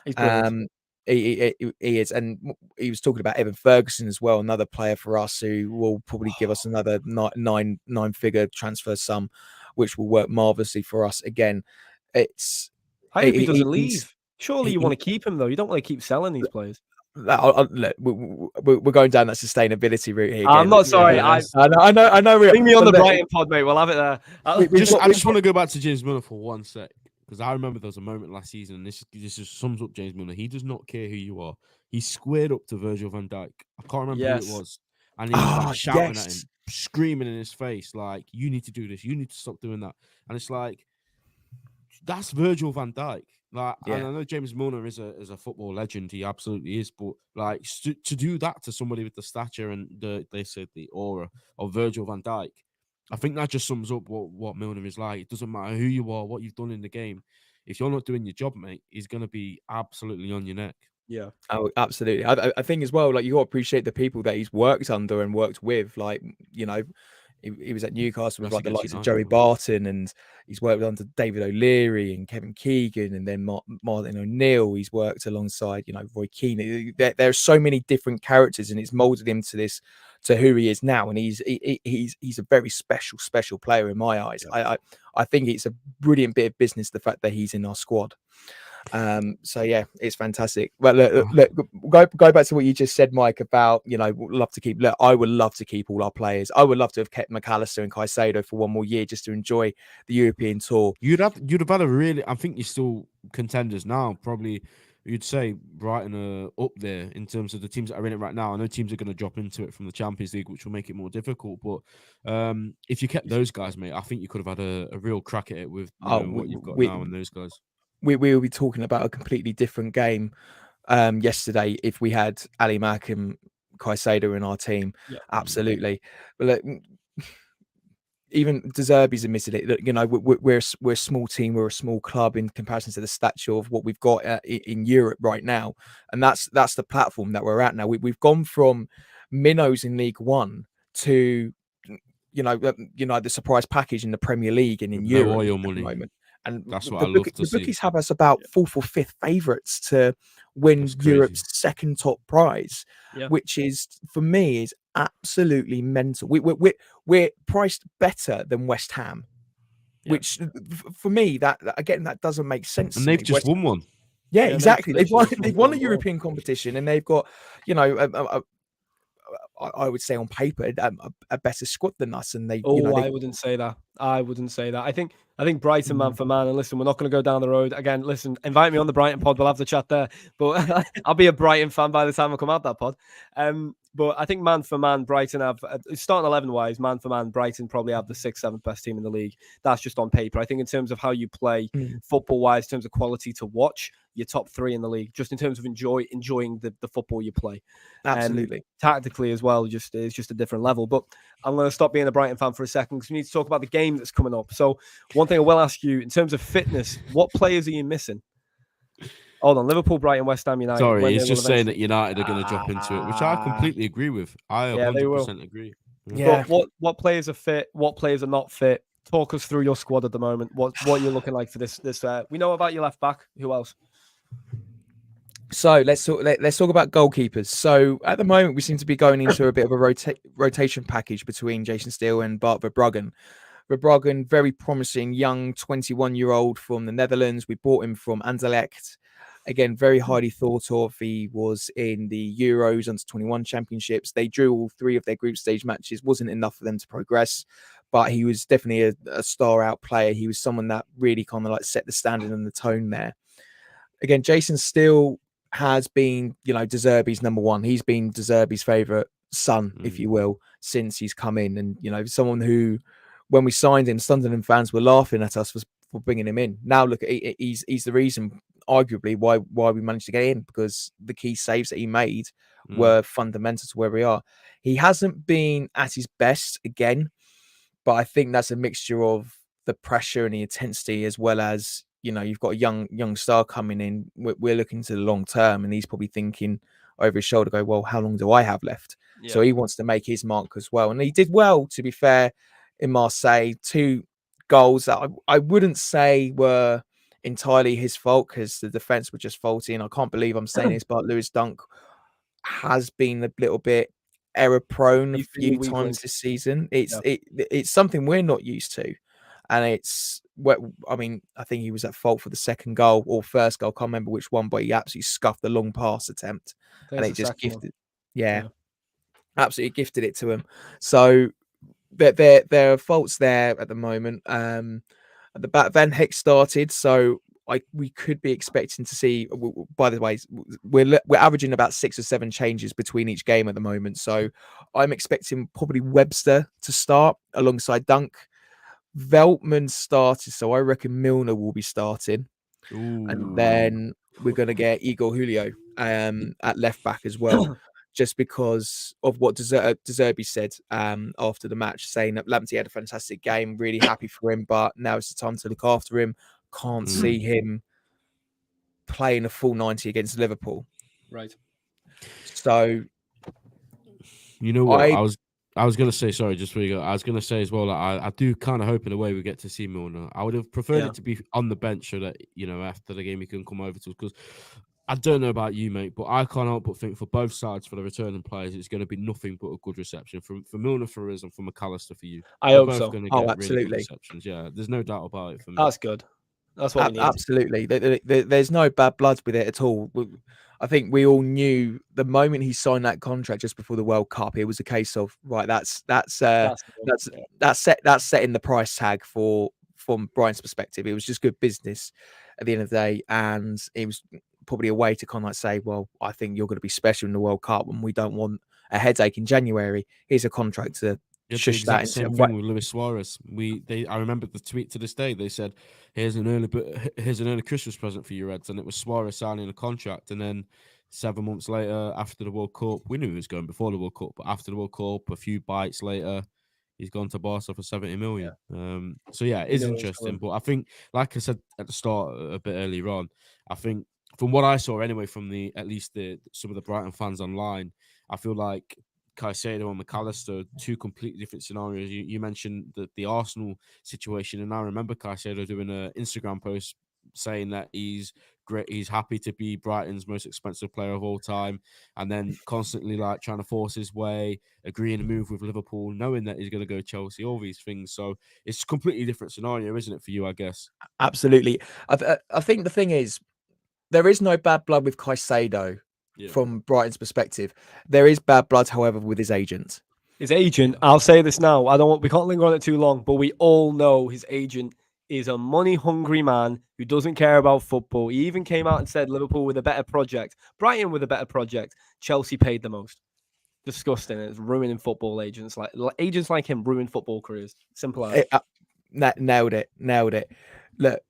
He's brilliant. He is, and he was talking about Evan Ferguson as well, another player for us who will probably give us another nine-figure transfer sum, which will work marvelously for us. Again, I hope he doesn't leave. Surely you want to keep him though. You don't want to keep selling these players. Look, we're going down that sustainability route here. Again. I'm not sorry. I know. Bring me on the Brighton pod, mate. We'll have it there. I just want to go back to James Milner for 1 sec, because I remember there was a moment last season, and this just sums up James Milner. He does not care who you are. He squared up to Virgil van Dijk. I can't remember who it was, and he was like shouting at him, screaming in his face, like, "You need to do this. You need to stop doing that." And it's like, that's Virgil van Dijk. Like, and I know James Milner is a football legend. He absolutely is. But like, to do that to somebody with the stature and the aura of Virgil van Dijk, I think that just sums up what Milner is like. It doesn't matter who you are, what you've done in the game. If you're not doing your job, mate, he's going to be absolutely on your neck. Yeah. Oh, absolutely. I think as well, like, you got to appreciate the people that he's worked under and worked with. Like, you know, he was at Newcastle with like the likes of Joey Barton, and he's worked under David O'Leary and Kevin Keegan, and then Martin O'Neill. He's worked alongside, you know, Roy Keane. There are so many different characters, and it's molded him to who he is now. And he's a very special player in my eyes. Yeah. I think it's a brilliant bit of business, the fact that he's in our squad. So yeah, it's fantastic. But look, go back to what you just said, Mike, about, you know, I would love to keep all our players. I would love to have kept McAllister and Caicedo for 1 more year just to enjoy the European tour. You'd have had a really, I think you're still contenders now. Probably you'd say Brighton are up there in terms of the teams that are in it right now. I know teams are going to drop into it from the Champions League, which will make it more difficult. But if you kept those guys, mate, I think you could have had a real crack at it with what you've got now and those guys. We will be talking about a completely different game yesterday if we had Ali Mack and Caicedo in our team. Yeah. Absolutely. But look, even De Zerbi's admitted it. Look, you know, we're a small team, we're a small club in comparison to the stature of what we've got in Europe right now, and that's the platform that we're at now. We've gone from minnows in League One to you know the surprise package in the Premier League and in Europe oil at money. the moment. And that's what I love to see. The bookies have us about 4th or 5th favourites to win Europe's second top prize, which is, for me, is absolutely mental. We're priced better than West Ham, which for me that doesn't make sense. And they've just won one. Yeah, exactly. They've won a European competition, and they've got, you know, I would say on paper a better squad than us, and they. Oh, you know, I wouldn't say that. I think Brighton man for man. And listen, we're not going to go down the road again. Listen, invite me on the Brighton pod. We'll have the chat there. But I'll be a Brighton fan by the time I come out that pod. But I think man for man, Brighton have starting 11 wise, man for man, Brighton probably have the 6th, 7th best team in the league. That's just on paper. I think in terms of how you play football wise, in terms of quality to watch, you're top 3 in the league. Just in terms of enjoying the football you play. Absolutely. Tactically as well, it's just a different level. But I'm going to stop being a Brighton fan for a second because we need to talk about the game that's coming up. So one thing I will ask you, in terms of fitness, what players are you missing? Hold on, Liverpool, Brighton, West Ham United. Sorry, he's just saying that United are going to drop into it, which I completely agree with. I 100% agree. Yeah. But what players are fit? What players are not fit? Talk us through your squad at the moment. What you're looking like for this? We know about your left back. Who else? So let's talk about goalkeepers. So at the moment, we seem to be going into a bit of a rotation package between Jason Steele and Bart Verbruggen. Verbruggen, very promising young 21-year-old from the Netherlands. We bought him from Anderlecht. Again, very highly thought of. He was in the Euros under 21 championships. They drew all 3 of their group stage matches. Wasn't enough for them to progress, but he was definitely a star out player. He was someone that really kind of like set the standard and the tone there. Again, Jason Steele has been, you know, De Zerbi's number one. He's been De Zerbi's favourite son, if you will, since he's come in. And, you know, someone who, when we signed him, Sunderland fans were laughing at us for bringing him in. Now, look, he's the reason, arguably, why we managed to get in, because the key saves that he made were fundamental to where we are. He hasn't been at his best again, but I think that's a mixture of the pressure and the intensity, as well as, you know, you've got a young star coming in. We're looking to the long term, and he's probably thinking, over his shoulder, go, well, how long do I have left? Yeah. So he wants to make his mark as well. And he did well, to be fair, in Marseille. 2 goals that I wouldn't say were entirely his fault, because the defense were just faulty. And I can't believe I'm saying this, but Lewis Dunk has been a little bit error prone a He's been the few weak times link. this season. It's something we're not used to. And it's what I mean, I think he was at fault for the second goal or first goal, can't remember which one, but he absolutely scuffed the long pass attempt. And it just gifted, absolutely gifted it to him. So there are faults there at the moment. At the back, Van Heck started, so we could be expecting to see. By the way, we're averaging about 6 or 7 changes between each game at the moment. So I'm expecting probably Webster to start alongside Dunk. Veltman started, so I reckon Milner will be starting. Ooh. And then we're going to get Igor Julio at left back as well, just because of what De Zerbi said after the match, saying that Lamptey had a fantastic game, really happy for him, but now it's the time to look after him. Can't see him playing a full 90 against Liverpool. Right. So, you know what? I was gonna say, sorry, just where you go. I was gonna say as well, like, I do kind of hope in a way we get to see Milner. I would have preferred it to be on the bench so that, you know, after the game he can come over to us, because I don't know about you, mate, but I can't help but think for both sides, for the returning players, it's going to be nothing but a good reception for Milner, for us, and for McAllister, for you. I They're hope both so. going to get really good absolutely. receptions. Yeah, there's no doubt about it for me. That's good. That's what we need. Absolutely. There's no bad blood with it at all. I think we all knew the moment he signed that contract just before the World Cup, it was a case of, right, that's setting the price tag from Brighton's perspective. It was just good business at the end of the day, and it was probably a way to kind of like say, well, I think you're going to be special in the World Cup, and we don't want a headache in January. Here's a contract to shush that into same thing with Luis Suarez. I remember the tweet to this day. They said, here's an early Christmas present for you, Reds," and it was Suarez signing a contract. And then 7 months later, after the World Cup, we knew he was going before the World Cup, but after the World Cup, a few bites later, he's gone to Barca for 70 million. So yeah, it is interesting. But I think, like I said at the start a bit earlier on, I think from what I saw anyway, from at least some of the Brighton fans online, I feel like Caicedo and McAllister, 2 completely different scenarios. You mentioned the Arsenal situation, and I remember Caicedo doing an Instagram post saying that he's great, he's happy to be Brighton's most expensive player of all time, and then constantly like trying to force his way, agreeing to move with Liverpool, knowing that he's going to go Chelsea, all these things. So it's a completely different scenario, isn't it, for you, I guess? Absolutely. I think the thing is, there is no bad blood with Caicedo. From Brighton's perspective, there is bad blood, however, with his agent. I'll say this now. We can't linger on it too long, but we all know his agent is a money-hungry man who doesn't care about football. He even came out and said Liverpool with a better project, Brighton with a better project, Chelsea paid the most. Disgusting. It's ruining football agents. Agents like him ruin football careers. Simple as. Nailed it. Look,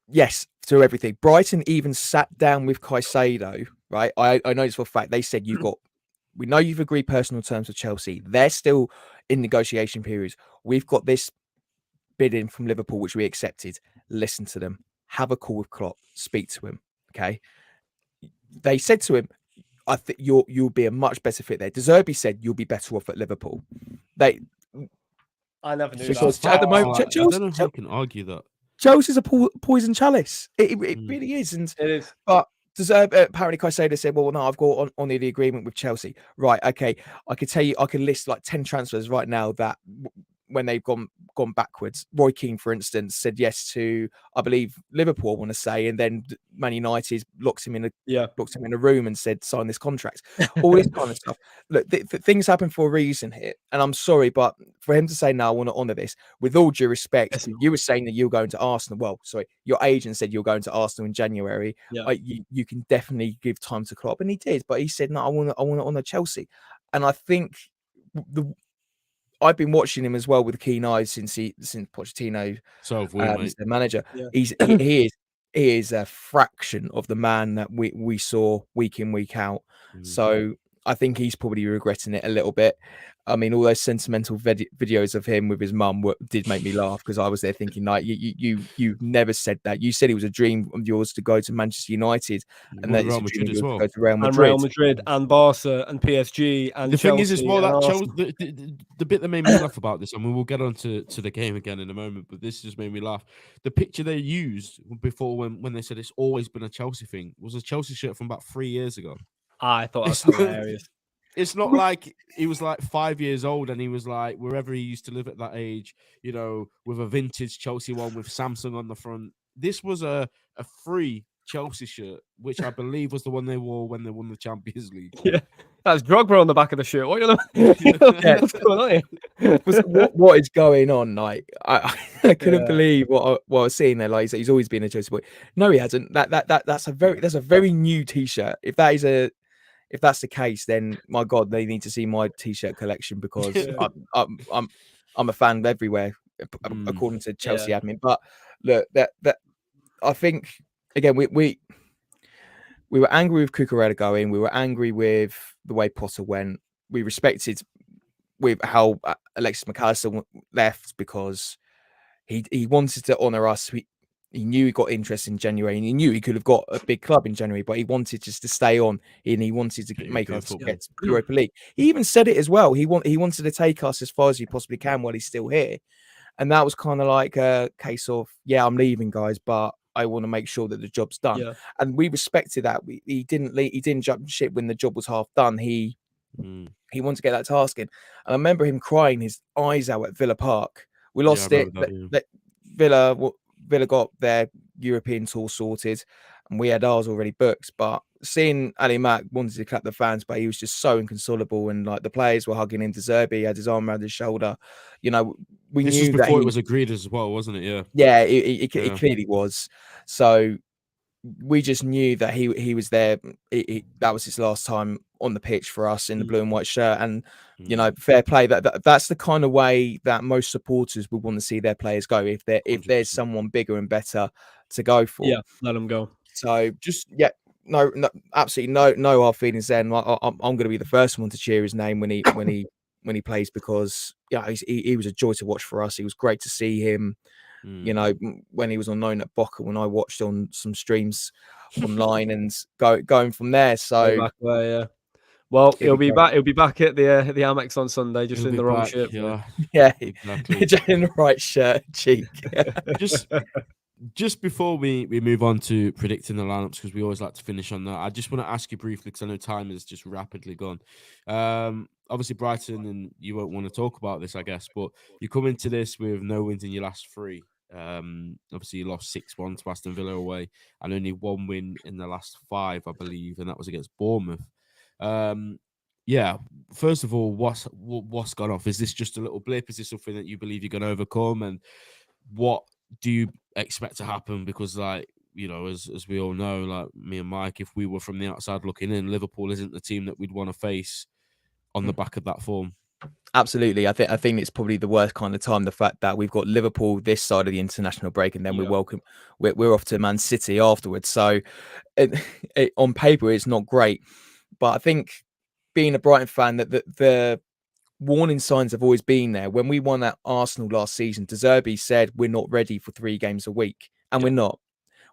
yes, to everything. Brighton even sat down with Caicedo, right? I know this for a fact. They said, we know you've agreed personal terms with Chelsea. They're still in negotiation periods. We've got this bidding from Liverpool, which we accepted. Listen to them. Have a call with Klopp. Speak to him. Okay. They said to him, I think you'll be a much better fit there. De Zerbi said you'll be better off at Liverpool. I never knew that. At the moment, I don't know how you can argue that. Chelsea's a poison chalice. It really is. And it is. But apparently Caicedo said, well, no, I've got on the agreement with Chelsea. Right, okay. I could tell you, I can list like 10 transfers right now that when they've gone backwards. Roy Keane, for instance, said yes to, I believe, Liverpool, I want to say, and then Man United locked him in a room and said, sign this contract. All this kind of stuff. Look, things happen for a reason here. And I'm sorry, but for him to say, no, I want to honour this, with all due respect, you were saying that you're going to Arsenal. Well, sorry, your agent said you're going to Arsenal in January. Yeah. You can definitely give time to Klopp, and he did. But he said, no, I want to honour Chelsea. And I think I've been watching him as well with keen eyes since Pochettino, is the manager. Yeah. He is a fraction of the man that we saw week in, week out. So I think he's probably regretting it a little bit. I mean, all those sentimental videos of him with his mum did make me laugh, because I was there thinking, like, you've never said that. You said it was a dream of yours to go to Manchester United, and that it's a dream of yours to go to Real Madrid. And Real Madrid and Barca and PSG and the Chelsea thing is as well, and that Arsenal. the bit that made me laugh about this, and we will get on to the game again in a moment, but this just made me laugh. The picture they used before, when they said it's always been a Chelsea thing, was a Chelsea shirt from about 3 years ago. I thought that was hilarious. It's not like he was like 5 years old and he was like wherever he used to live at that age, you know, with a vintage Chelsea one with Samsung on the front. This was a free Chelsea shirt, which I believe was the one they wore when they won the Champions League. Yeah, that's Drogba on the back of the shirt. What are you what's going on here? What is going on? Like, I couldn't believe what I was seeing there. Like, he's always been a Chelsea boy. No, he hasn't. That's a very new T-shirt. If that's the case, then my God, they need to see my T-shirt collection, because I'm a fan everywhere, according to Chelsea admin. But look, that I think, again, we were angry with Cucurella going. We were angry with the way Potter went. We respected with how Alexis McAllister left, because he wanted to honour us. He knew he got interest in January, and he knew he could have got a big club in January, but he wanted just to stay on, and he wanted to make us get to Europa League. He even said it as well. He wanted to take us as far as he possibly can while he's still here. And that was kind of like a case of, yeah, I'm leaving, guys, but I want to make sure that the job's done. Yeah. And we respected that. He didn't jump ship when the job was half done. He wanted to get that task in. And I remember him crying his eyes out at Villa Park. We lost it. Villa got their European tour sorted, and we had ours already booked. But seeing Ali Mack wanted to clap the fans, but he was just so inconsolable, and like the players were hugging him. De Zerbi, he had his arm around his shoulder. You know, we this knew was before it was agreed as well, wasn't it? Yeah. Yeah, it clearly was. So we just knew that he was there. That was his last time on the pitch for us in the blue and white shirt. And you know, fair play. That's the kind of way that most supporters would want to see their players go. If there's someone bigger and better to go for, yeah, let them go. So just no, absolutely no hard feelings. Then I'm going to be the first one to cheer his name when he plays, because he was a joy to watch for us. It was great to see him. You know, when he was on loan at Boca, when I watched on some streams online, and going from there. So back there, yeah. Well, he'll be back. He'll be back at the Amex on Sunday, just in the wrong shirt. Yeah, exactly. Just in the right shirt, cheek. Just before we move on to predicting the lineups, because we always like to finish on that, I just want to ask you briefly, because I know time has just rapidly gone. Obviously, Brighton, and you won't want to talk about this, I guess, but you come into this with no wins in your last three. Obviously, you lost 6-1 to Aston Villa away, and only one win in the last 5, I believe, and that was against Bournemouth. Yeah, first of all, what's gone off? Is this just a little blip? Is this something that you believe you're going to overcome? And what do you expect to happen? Because, like, you know, as we all know, like me and Mike, if we were from the outside looking in, Liverpool isn't the team that we'd want to face on the back of that form. Absolutely. I think it's probably the worst kind of time, the fact that we've got Liverpool this side of the international break, and then we're off to Man City afterwards. So on paper, it's not great. But I think, being a Brighton fan, that the warning signs have always been there. When we won at Arsenal last season, De Zerbi said we're not ready for 3 games a week, and we're not.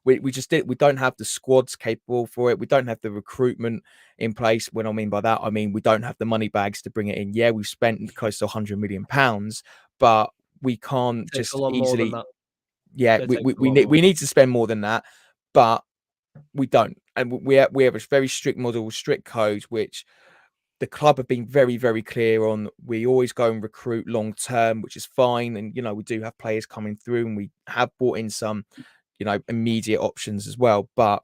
We just did. We don't have the squads capable for it. We don't have the recruitment in place. When I mean by that, I mean we don't have the money bags to bring it in. Yeah, we've spent close to £100 million, but we can't just easily. Yeah, we need to spend more than that, but we don't. And we have a very strict model, strict code, which the club have been very, very clear on. We always go and recruit long term, which is fine. And, you know, we do have players coming through, and we have brought in some, you know, immediate options as well. But,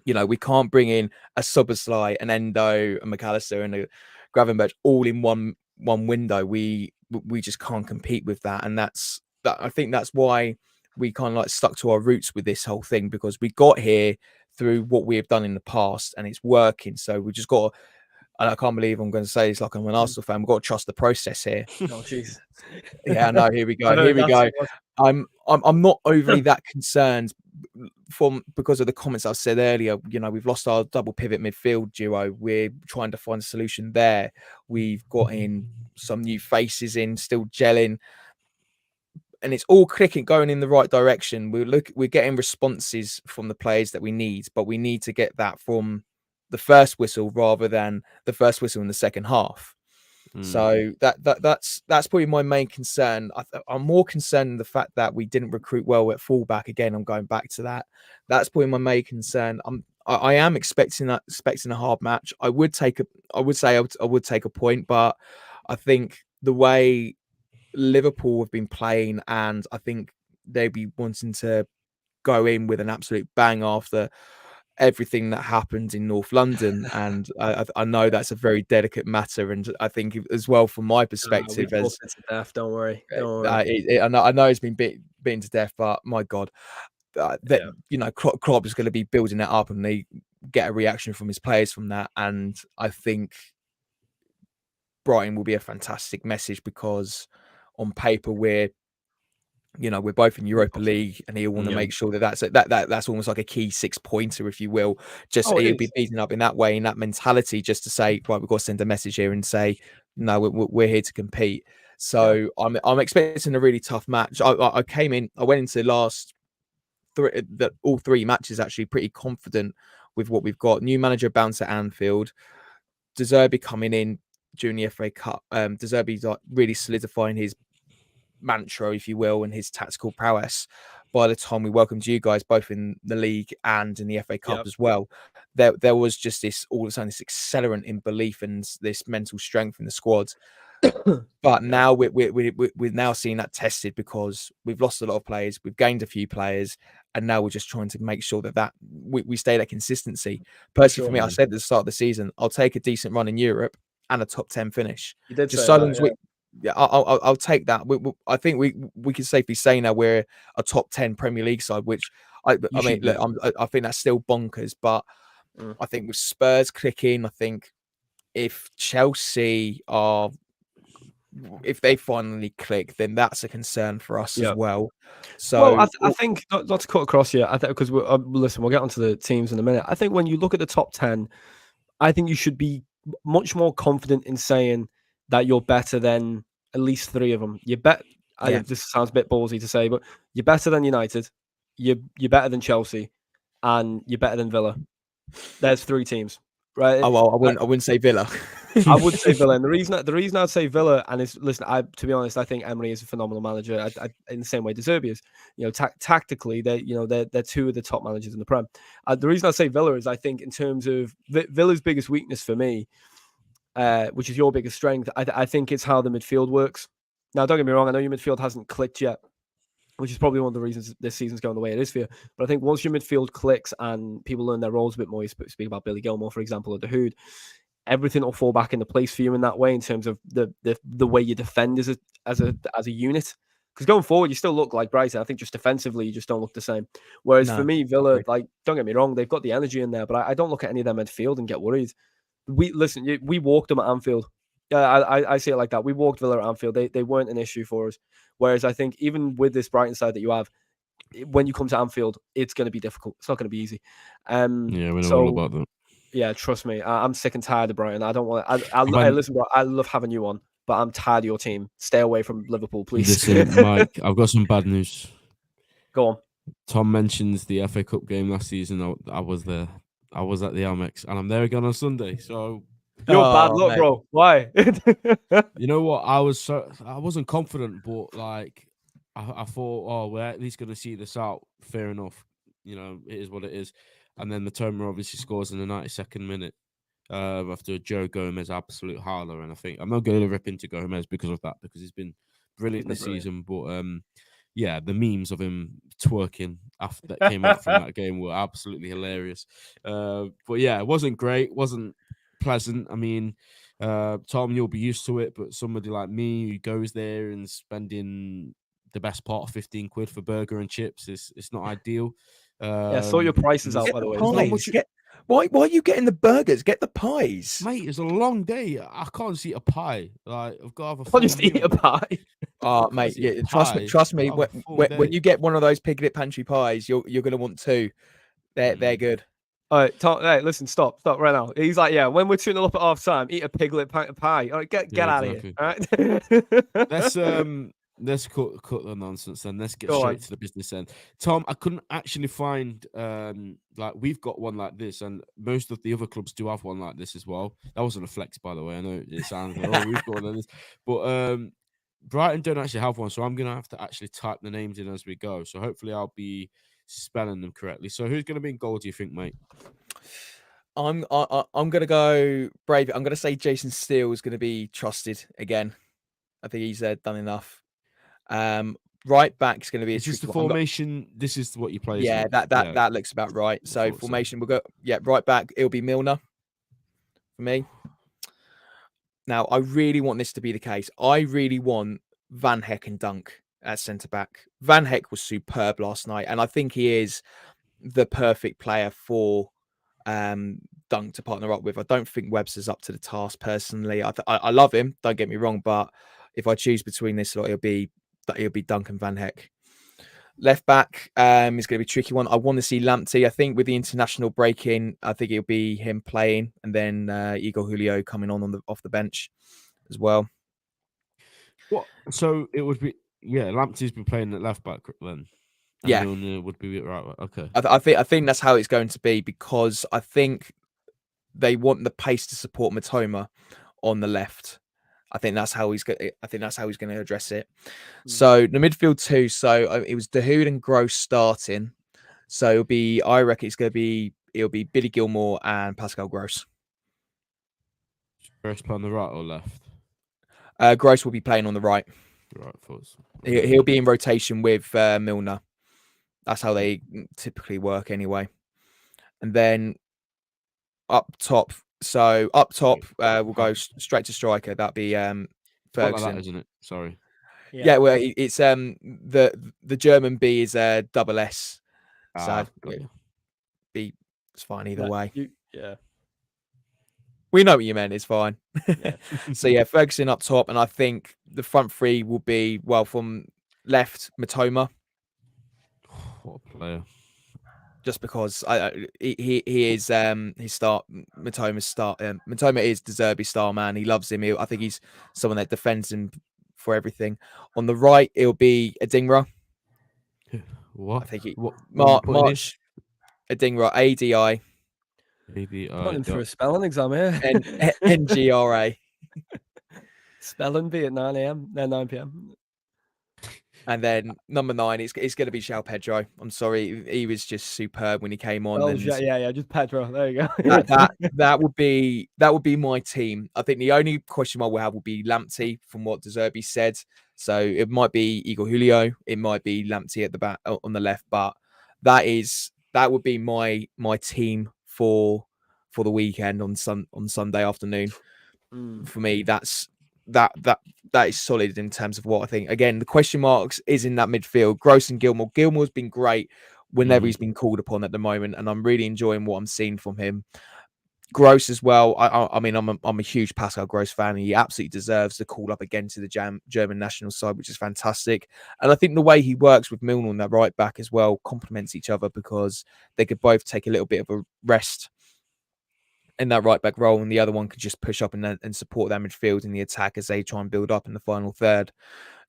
you know, we can't bring in a Szoboszlai, an Endo, a McAllister, and a Gravenberch all in one window. We just can't compete with that. And I think that's why we kind of like stuck to our roots with this whole thing, because we got here through what we have done in the past, and it's working. So we just got to, and I can't believe I'm going to say this like I'm an Arsenal fan, we've got to trust the process here. Oh, jeez. Yeah, no, here we go. Here we go. I'm not overly that concerned because of the comments I said earlier, we've lost our double pivot midfield duo. We're trying to find a solution there. We've got in some new faces in, still gelling, and it's all clicking, going in the right direction. We're getting responses from the players that we need, but we need to get that from the first whistle rather than the first whistle in the second half. So that's probably my main concern. I'm more concerned in the fact that we didn't recruit well at fullback. Again, I'm going back to that. That's probably my main concern. I am expecting a hard match. I would say I would take a point, but I think the way Liverpool have been playing, and I think they'd be wanting to go in with an absolute bang after everything that happened in North London, and I know that's a very delicate matter, and I think as well from my perspective, we as to death, don't worry. I know it's been beaten to death, but my God, Klopp is going to be building it up, and they get a reaction from his players from that, and I think Brighton will be a fantastic message because on paper we're both in Europa League, and he'll want to make sure that's almost like a key 6-pointer, if you will. Just he'll be beating up in that way, in that mentality, just to say, right, we've got to send a message here and say, no, we're here to compete. So I'm expecting a really tough match. I went into all three matches actually pretty confident with what we've got. New manager bounce at Anfield, De Zerbi coming in during the FA Cup. De Zerbi's like really solidifying his mantra, if you will, and his tactical prowess. By the time we welcomed you guys both in the league and in the FA Cup as well, there was just this all of a sudden this accelerant in belief and this mental strength in the squad. But now we're now seeing that tested because we've lost a lot of players, we've gained a few players, and now we're just trying to make sure that we stay that consistency. Personally, for me, I said at the start of the season, I'll take a decent run in Europe and a top 10 finish. You did just say so that, long as I'll take that. I think we can safely say now we're a top 10 Premier League side, which I think that's still bonkers. But I think with Spurs clicking, I think if Chelsea if they finally click, then that's a concern for us as well. So, I think not to cut across here. I think because listen, we'll get onto the teams in a minute. I think when you look at the top 10, I think you should be much more confident in saying that you're better than at least 3 of them. This sounds a bit ballsy to say, but you're better than United, you're better than Chelsea, and you're better than Villa. There's 3 teams, right? Oh well, I wouldn't say Villa. I would say Villa, and the reason I'd say Villa, and is listen, to be honest, I think Emery is a phenomenal manager. In the same way De Zerbi is. Tactically, they're 2 of the top managers in the Prem. The reason I say Villa is I think in terms of Villa's biggest weakness for me, which is your biggest strength, I think it's how the midfield works. Now, don't get me wrong, I know your midfield hasn't clicked yet, which is probably one of the reasons this season's going the way it is for you. But I think once your midfield clicks and people learn their roles a bit more, you speak about Billy Gilmore, for example, or Dahoud, everything will fall back into place for you in that way in terms of the way you defend as a unit. Because going forward, you still look like Brighton. I think just defensively, you just don't look the same. Whereas for me, Villa, don't get me wrong, they've got the energy in there, but I don't look at any of them midfield and get worried. We walked them at Anfield. Yeah, I see it like that. We walked Villa at Anfield. They weren't an issue for us. Whereas I think even with this Brighton side that you have, when you come to Anfield, it's going to be difficult. It's not going to be easy. We know all about that. Yeah, trust me. I'm sick and tired of Brighton. I don't want. Listen, bro. I love having you on, but I'm tired of your team. Stay away from Liverpool, please. Listen, Mike, I've got some bad news. Go on. Tom mentions the FA Cup game last season. I was there. I was at the Amex, and I'm there again on Sunday. So you're bad luck, mate. Bro. Why? You know what? I wasn't confident, but like I thought, we're at least going to see this out. Fair enough. It is what it is. And then the Matoma obviously scores in the 92nd minute after a Joe Gomez absolute howler. And I think I'm not going to rip into Gomez because of that, because he's been brilliant this season. But the memes of him twerking after that came out from that game were absolutely hilarious. But yeah, it wasn't great, wasn't pleasant. I mean, Tom, you'll be used to it, but somebody like me who goes there and spending the best part of 15 quid for burger and chips, it's not ideal. Sort your prices out, by the way. Why are you getting the burgers? Get the pies, mate. It's a long day. I can't just eat a pie. Like I've got to have a. I'll just eat a pie. Oh, mate, Your yeah, pie, trust me. oh, full When day. you get one of those piglet pantry pies, you're gonna want two. They're good. All right, Tom, hey, listen, stop right now. He's like, yeah, when we're 2-0 up at half time, eat a piglet pie. All right, get Yeah, out of here. exactly. All right. Let's cut the nonsense then. Let's get Go straight on. to the business end. Tom, I couldn't actually find like we've got one like this, and most of the other clubs do have one like this as well. That wasn't a flex, by the way. I know it sounds like, oh, we've got one like this, but Brighton don't actually have one, so I'm gonna have to actually type the names in as we go. So hopefully I'll be spelling them correctly. So who's gonna be in goal, do you think, mate? I'm gonna go brave. I'm gonna say Jason Steele is gonna be trusted again. I think he's done enough. Right back is gonna be a Is this the tricky one. formation? This is what you play. Yeah, isn't it? that looks about right. I So thought so. formation, we'll go. Yeah, right back. It'll be Milner for me. Now, I really want this to be the case. I really want Van Heck and Dunk at centre back. Van Heck was superb last night, and I think he is the perfect player for Dunk to partner up with. I don't think Webster's up to the task personally. I love him. Don't get me wrong, but if I choose between this lot, it'll be Dunk and Van Heck. Left back is going to be a tricky one. I want to see Lamptey. I think with the international break-in, I think it'll be him playing, and then Igor Julio coming on off the bench as well. What? So it would be Lamptey's been playing at left back then. And Yeah, Milner would be right. Okay. I think that's how it's going to be, because I think they want the pace to support Matoma on the left. I think that's how he's going to address it. So the midfield too. So it was Dahoud and Gross starting. So I reckon it'll be Billy Gilmore and Pascal Gross. Gross play on the right or left? Gross will be playing on the right. Right, thoughts. He'll be in rotation with Milner. That's how they typically work anyway. And then up top. So up top, we'll go straight to striker. That'd be Ferguson, like that, isn't it? Sorry. Yeah, well, it's the German B is double S, so B it's fine either way. We know what you meant. It's fine. Yeah. So yeah, Ferguson up top, and I think the front three will be from left Matoma. What a player! Just because he is his start Matoma's start. Matoma is De Zerbi's star man. He loves him. I think he's someone that defends him for everything. On the right, it'll be Adingra. What? I think March Adingra, ADI. Putting for a spelling exam here. NGRA. Spelling bee at 9 a.m. 9 p.m. And then number 9, it's going to be João Pedro. I'm sorry, he was just superb when he came on. Oh, yeah, just Pedro. There you go. that would be my team. I think the only question mark we'll have will be Lamptey, from what De Zerbi said. So it might be Igor Julio, it might be Lamptey at the back on the left, but that would be my team for the weekend on Sunday afternoon. For me, that is solid in terms of what I think. Again, the question marks is in that midfield. Gross and Gilmore. Gilmore's been great whenever he's been called upon at the moment, and I'm really enjoying what I'm seeing from him. Gross as well. I mean, I'm a huge Pascal Gross fan. He absolutely deserves the call up again to the German national side, which is fantastic. And I think the way he works with Milner on that right back as well complements each other, because they could both take a little bit of a rest in that right back role, and the other one could just push up and support that midfield in the attack as they try and build up in the final third.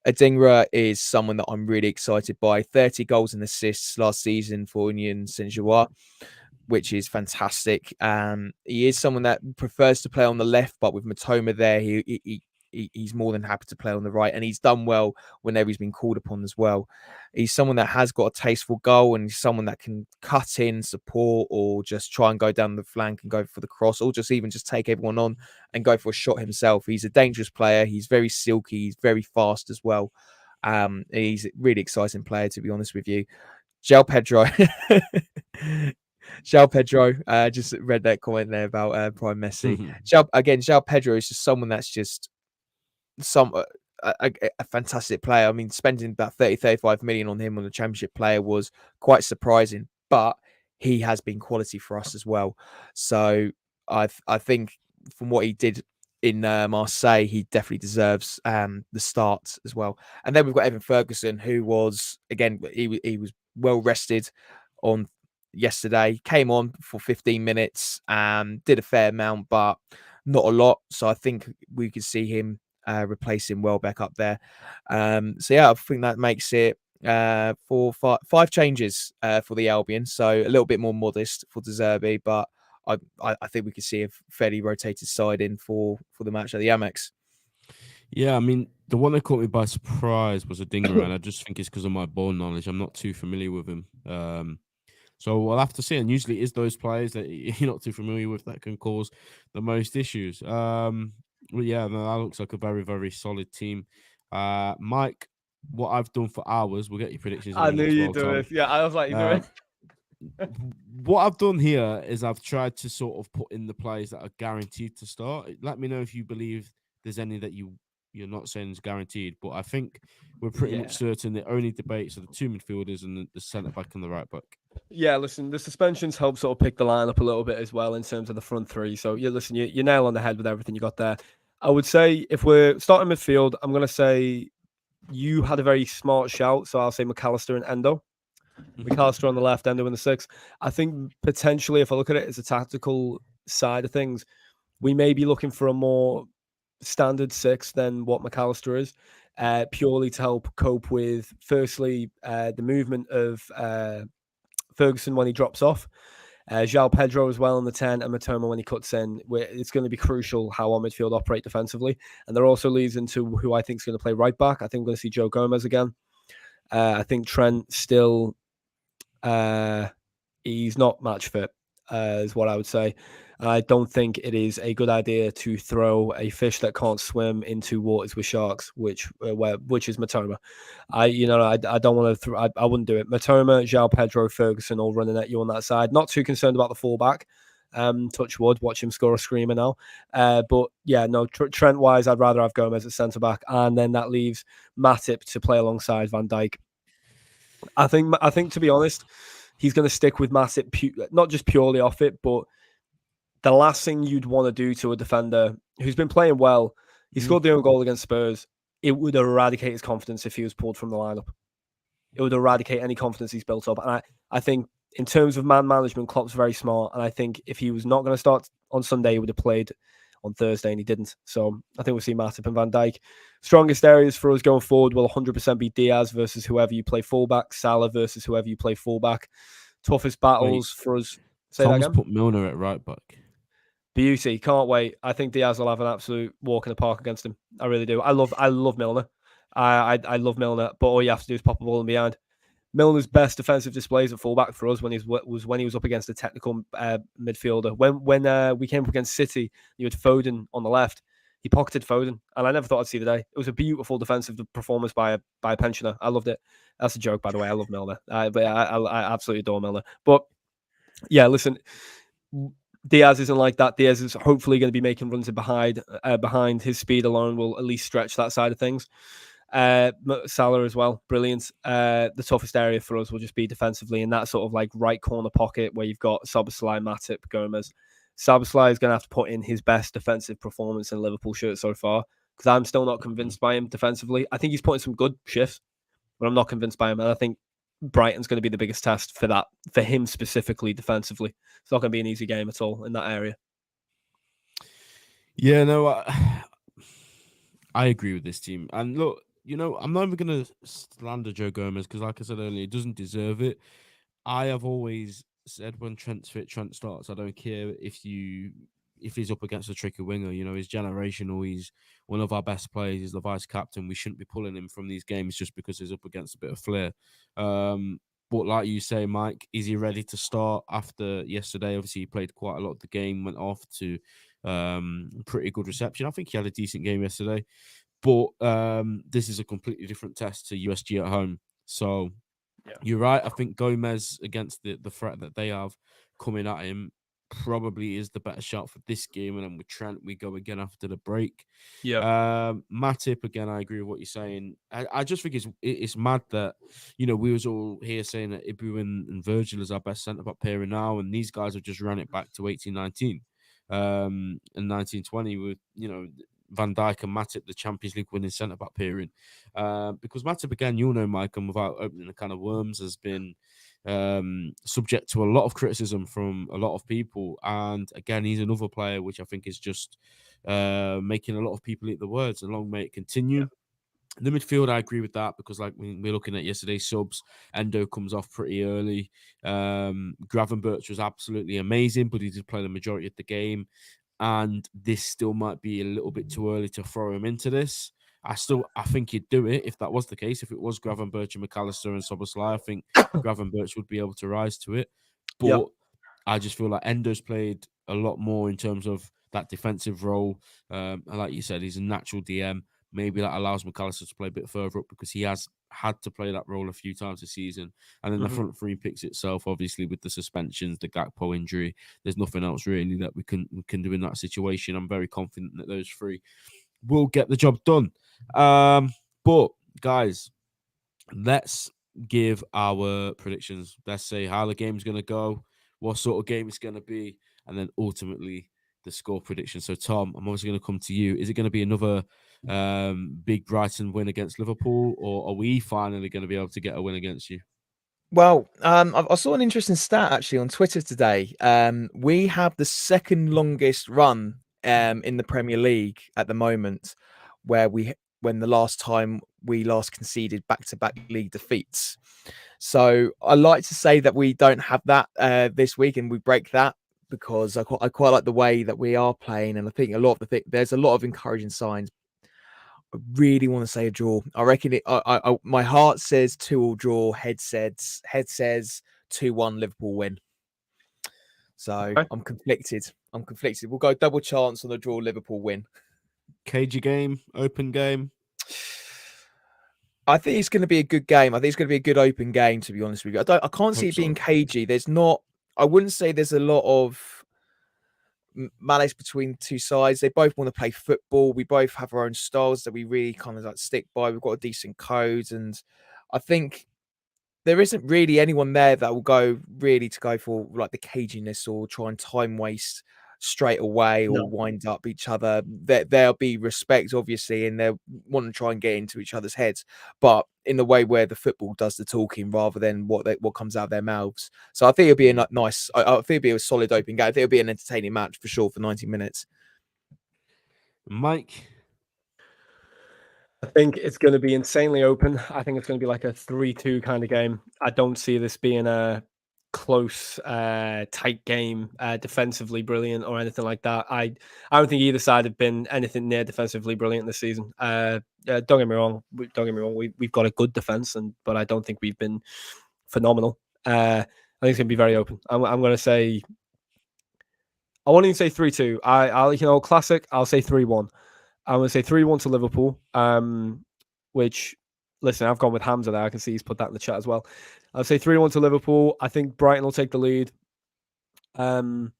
Adingra is someone that I'm really excited by. 30 goals and assists last season for Union Saint-Gilloise, which is fantastic. He is someone that prefers to play on the left, but with Matoma there, he's more than happy to play on the right, and he's done well whenever he's been called upon as well. He's someone that has got a taste for goal, and he's someone that can cut in, support, or just try and go down the flank and go for the cross, or just take everyone on and go for a shot himself. He's a dangerous player. He's very silky. He's very fast as well. He's a really exciting player, to be honest with you. João Pedro. João Pedro, just read that comment there about Prime Messi. João Pedro is just someone that's just a fantastic player. I mean, spending about 35 million on him on the Championship player was quite surprising, but he has been quality for us as well. So I think from what he did in Marseille, he definitely deserves the start as well. And then we've got Evan Ferguson, who was, again, he was well rested on yesterday, came on for 15 minutes, did a fair amount, but not a lot. So I think we could see him replacing Welbeck up there. So yeah, I think that makes it five changes for the Albion. So a little bit more modest for De Zerbi, but I think we could see a fairly rotated side in for the match at the Amex. Yeah, I mean, the one that caught me by surprise was a dinger, and I just think it's because of my ball knowledge. I'm not too familiar with him. So I'll have to see. And usually, it's those players that you're not too familiar with that can cause the most issues. But yeah, no, that looks like a very, very solid team. Mike, what I've done for hours, we'll get your predictions in a I knew minute as you'd well, do Tom. it. Yeah, I was like, you do it. What I've done here is I've tried to sort of put in the players that are guaranteed to start. Let me know if you believe there's any that you're not saying is guaranteed, but I think we're pretty much certain the only debates are the two midfielders and the centre back and the right back. Yeah, listen, the suspensions help sort of pick the lineup a little bit as well in terms of the front three. So yeah, listen, you nail on the head with everything you got there. I would say if we're starting midfield, I'm gonna say you had a very smart shout, so I'll say McAllister and Endo. McAllister on the left, Endo in the six. I think potentially, if I look at it as a tactical side of things, we may be looking for a more standard six than what McAllister is, purely to help cope with, firstly, the movement of Ferguson when he drops off. João Pedro as well in the 10, and Matoma when he cuts in. It's going to be crucial how our midfield operate defensively. And there also leads into who I think is going to play right back. I think we're going to see Joe Gomez again. I think Trent still, he's not match fit, is what I would say. I don't think it is a good idea to throw a fish that can't swim into waters with sharks, which is Matoma. I don't want to. I wouldn't do it. Matoma, João Pedro, Ferguson, all running at you on that side. Not too concerned about the fullback. Touch wood, watch him score a screamer now. But yeah, no. Trent wise, I'd rather have Gomez at centre back, and then that leaves Matip to play alongside Van Dijk. I think to be honest, he's going to stick with Matip, not just purely off it, but the last thing you'd want to do to a defender who's been playing well, he scored the own goal against Spurs. It would eradicate his confidence if he was pulled from the lineup. It would eradicate any confidence he's built up. And I think in terms of man management, Klopp's very smart. And I think if he was not going to start on Sunday, he would have played on Thursday, and he didn't. So I think we'll see Matip and Van Dijk. Strongest areas for us going forward will 100% be Diaz versus whoever you play fullback, Salah versus whoever you play fullback. Toughest battles for us. Say Tom's that again. put Milner at right back. Beauty, can't wait. I think Diaz will have an absolute walk in the park against him. I really do. I love Milner. I love Milner, but all you have to do is pop a ball in behind. Milner's best defensive displays at fullback for us when he was up against a technical midfielder. When we came up against City, you had Foden on the left. He pocketed Foden, and I never thought I'd see the day. It was a beautiful defensive performance by a pensioner. I loved it. That's a joke, by the way. I love Milner, but I absolutely adore Milner. But yeah, listen. Diaz isn't like that. Diaz is hopefully going to be making runs behind. His speed alone will at least stretch that side of things. Salah as well, brilliant. The toughest area for us will just be defensively in that sort of like right corner pocket where you've got Szoboszlai, Matip, Gomez. Szoboszlai is going to have to put in his best defensive performance in a Liverpool shirt so far because I'm still not convinced by him defensively. I think he's putting some good shifts, but I'm not convinced by him, and I think Brighton's going to be the biggest test for him specifically defensively. It's not going to be an easy game at all in that area. Yeah, no, I agree with this team. And look, I'm not even going to slander Joe Gomez because, like I said earlier, he doesn't deserve it. I have always said when Trent's fit, Trent starts. I don't care if he's up against a tricky winger. He's generational. He's one of our best players. He's the vice captain. We shouldn't be pulling him from these games just because he's up against a bit of flair. But like you say, Mike, is he ready to start after yesterday? Obviously, he played quite a lot of the game, went off to pretty good reception. I think he had a decent game yesterday. But this is a completely different test to USG at home. So you're right. I think Gomez against the threat that they have coming at him probably is the better shot for this game. And then with Trent, we go again after the break. Yeah. Matip, again, I agree with what you're saying. I just think it's mad that, we was all here saying that Ibu and Virgil is our best centre-back pairing now, and these guys have just run it back to 18-19. in 1920 with, Van Dijk and Matip, the Champions League winning centre-back pairing. Because Matip, again, you'll know, Mike, and without opening a can of worms, has been subject to a lot of criticism from a lot of people. And again, he's another player which I think is just making a lot of people eat the words. And long may it continue. Yeah. The midfield, I agree with that, because like we're looking at yesterday's subs, Endo comes off pretty early. Gravenberch was absolutely amazing, but he did play the majority of the game. And this still might be a little bit too early to throw him into this. I think he'd do it if that was the case. If it was Gravenberch and McAllister and Szoboszlai, I think Gravenberch would be able to rise to it. But Yep. I just feel like Endo's played a lot more in terms of that defensive role. And like you said, he's a natural DM. Maybe that allows McAllister to play a bit further up, because he has had to play that role a few times this season. And then the front three picks itself, obviously, with the suspensions, the Gakpo injury, there's nothing else really that we can do in that situation. I'm very confident that those three will get the job done. But guys, let's give our predictions. Let's say how the game's going to go, what sort of game it's going to be, and then ultimately the score prediction. So, Tom, I'm obviously going to come to you. Is it going to be another big Brighton win against Liverpool, or are we finally going to be able to get a win against you? Well, I saw an interesting stat actually on Twitter today. We have the second longest run in the Premier League at the moment, when the last time we conceded back-to-back league defeats. So I like to say that we don't have that this week, and we break that, because I quite like the way that we are playing, and I think there's a lot of encouraging signs. I really want to say a draw. I reckon my heart says 2-2 draw. Head says 2-1 Liverpool win. So Okay. I'm conflicted. We'll go double chance on the draw, Liverpool win. Cagey game, open game. I think it's going to be a good game. I think it's going to be a good open game, to be honest with you. I can't see it being cagey. I wouldn't say there's a lot of malice between the two sides. They both want to play football. We both have our own styles that we really kind of like stick by. We've got a decent code, and I think there isn't really anyone there that will go for like the caginess or try and time waste straight away or wind up each other. There'll be respect, obviously, and they'll want to try and get into each other's heads, but in the way where the football does the talking rather than what comes out of their mouths. So I think it'll be a nice. I think it'll be a solid open game. I think it'll be an entertaining match for sure for 90 minutes. Mike, I think it's going to be insanely open. I think it's going to be like a 3-2 kind of game. I don't see this being a close, tight game, defensively brilliant or anything like that. I don't think either side have been anything near defensively brilliant this season. Don't get me wrong. We've got a good defense, but I don't think we've been phenomenal. I think it's going to be very open. I'm going to say, I won't even say 3-2. I'll classic. I'll say 3-1. I'm going to say 3-1 to Liverpool, which, listen, I've gone with Hamza there. I can see he's put that in the chat as well. I'll say 3-1 to Liverpool. I think Brighton will take the lead. And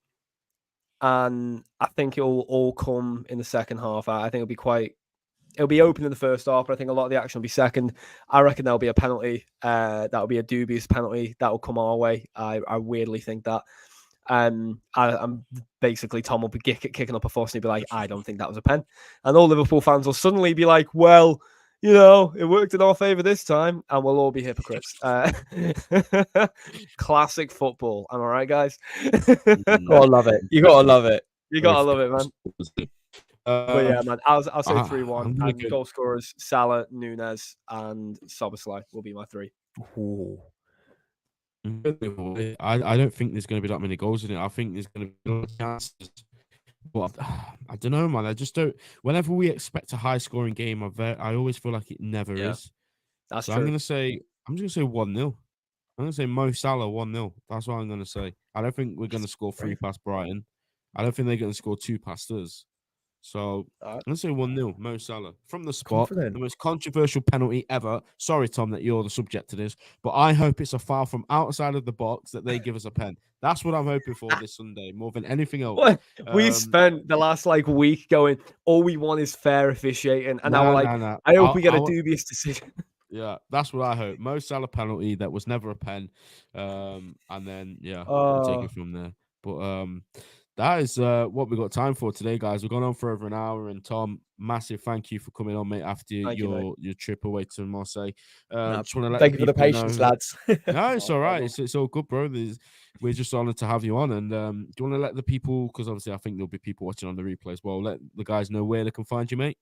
I think it'll all come in the second half. I think it'll be open in the first half, but I think a lot of the action will be second. I reckon there'll be a penalty. That'll be a dubious penalty. That'll come our way. I weirdly think that. I'm basically, Tom will be kicking up a fuss and he'll be like, I don't think that was a pen. And all Liverpool fans will suddenly be like, well, it worked in our favour this time, and we'll all be hypocrites. Classic football. Am I right, guys? Gotta love it. You gotta love it. You gotta love it, man. But yeah, man, I'll say 3-1. And goal scorers, Salah, Nunez, and Szoboszlai will be my three. Ooh. I don't think there's going to be that many goals in it. I think there's going to be a lot of chances. But I don't know, man. I just don't. Whenever we expect a high-scoring game, I always feel like it never is. That's so true. I'm just going to say 1-0. I'm going to say Mo Salah 1-0. That's what I'm going to say. I don't think we're going to score 3 past Brighton. I don't think they're going to score 2 past us. So I'm going to say 1-0, Mo Salah. From the spot, the most controversial penalty ever. Sorry, Tom, that you're the subject to this, but I hope it's a foul from outside of the box that they give us a pen. That's what I'm hoping for this Sunday, more than anything else. We spent the last week going, all we want is fair officiating. And now we're like, I hope we get a dubious decision. Yeah, that's what I hope. Mo Salah penalty that was never a pen. And then, we'll take it from there. But that is what we got time for today, guys. We've gone on for over an hour, and Tom, massive thank you for coming on, mate, after Thank you, your trip away to Marseille. No, Just want to let thank you for the people patience, know. lads. No, it's No all right. problem. It's all good, bro. We're just honored to have you on. And do you want to let the people, because obviously I think there'll be people watching on the replay as well, let the guys know where they can find you, mate?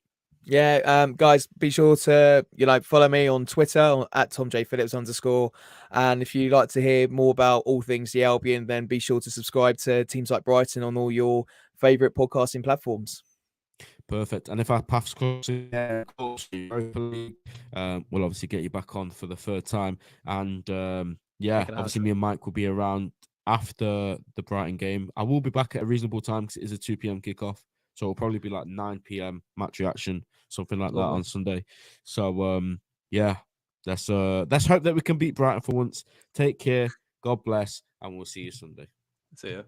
Yeah, guys, be sure to follow me on Twitter at TomJPhillips_. And if you'd like to hear more about all things the Albion, then be sure to subscribe to teams like Brighton on all your favourite podcasting platforms. Perfect. And if our paths cross again, Europa League, we'll obviously get you back on for the third time. And yeah, Making a obviously hat-trick. me and Mike will be around after the Brighton game. I will be back at a reasonable time because it is a 2 p.m. kickoff. So it'll probably be like 9 p.m. match reaction, something like that Lovely. on Sunday. So yeah, let's hope that we can beat Brighton for once. Take care. God bless, and we'll see you Sunday. See ya.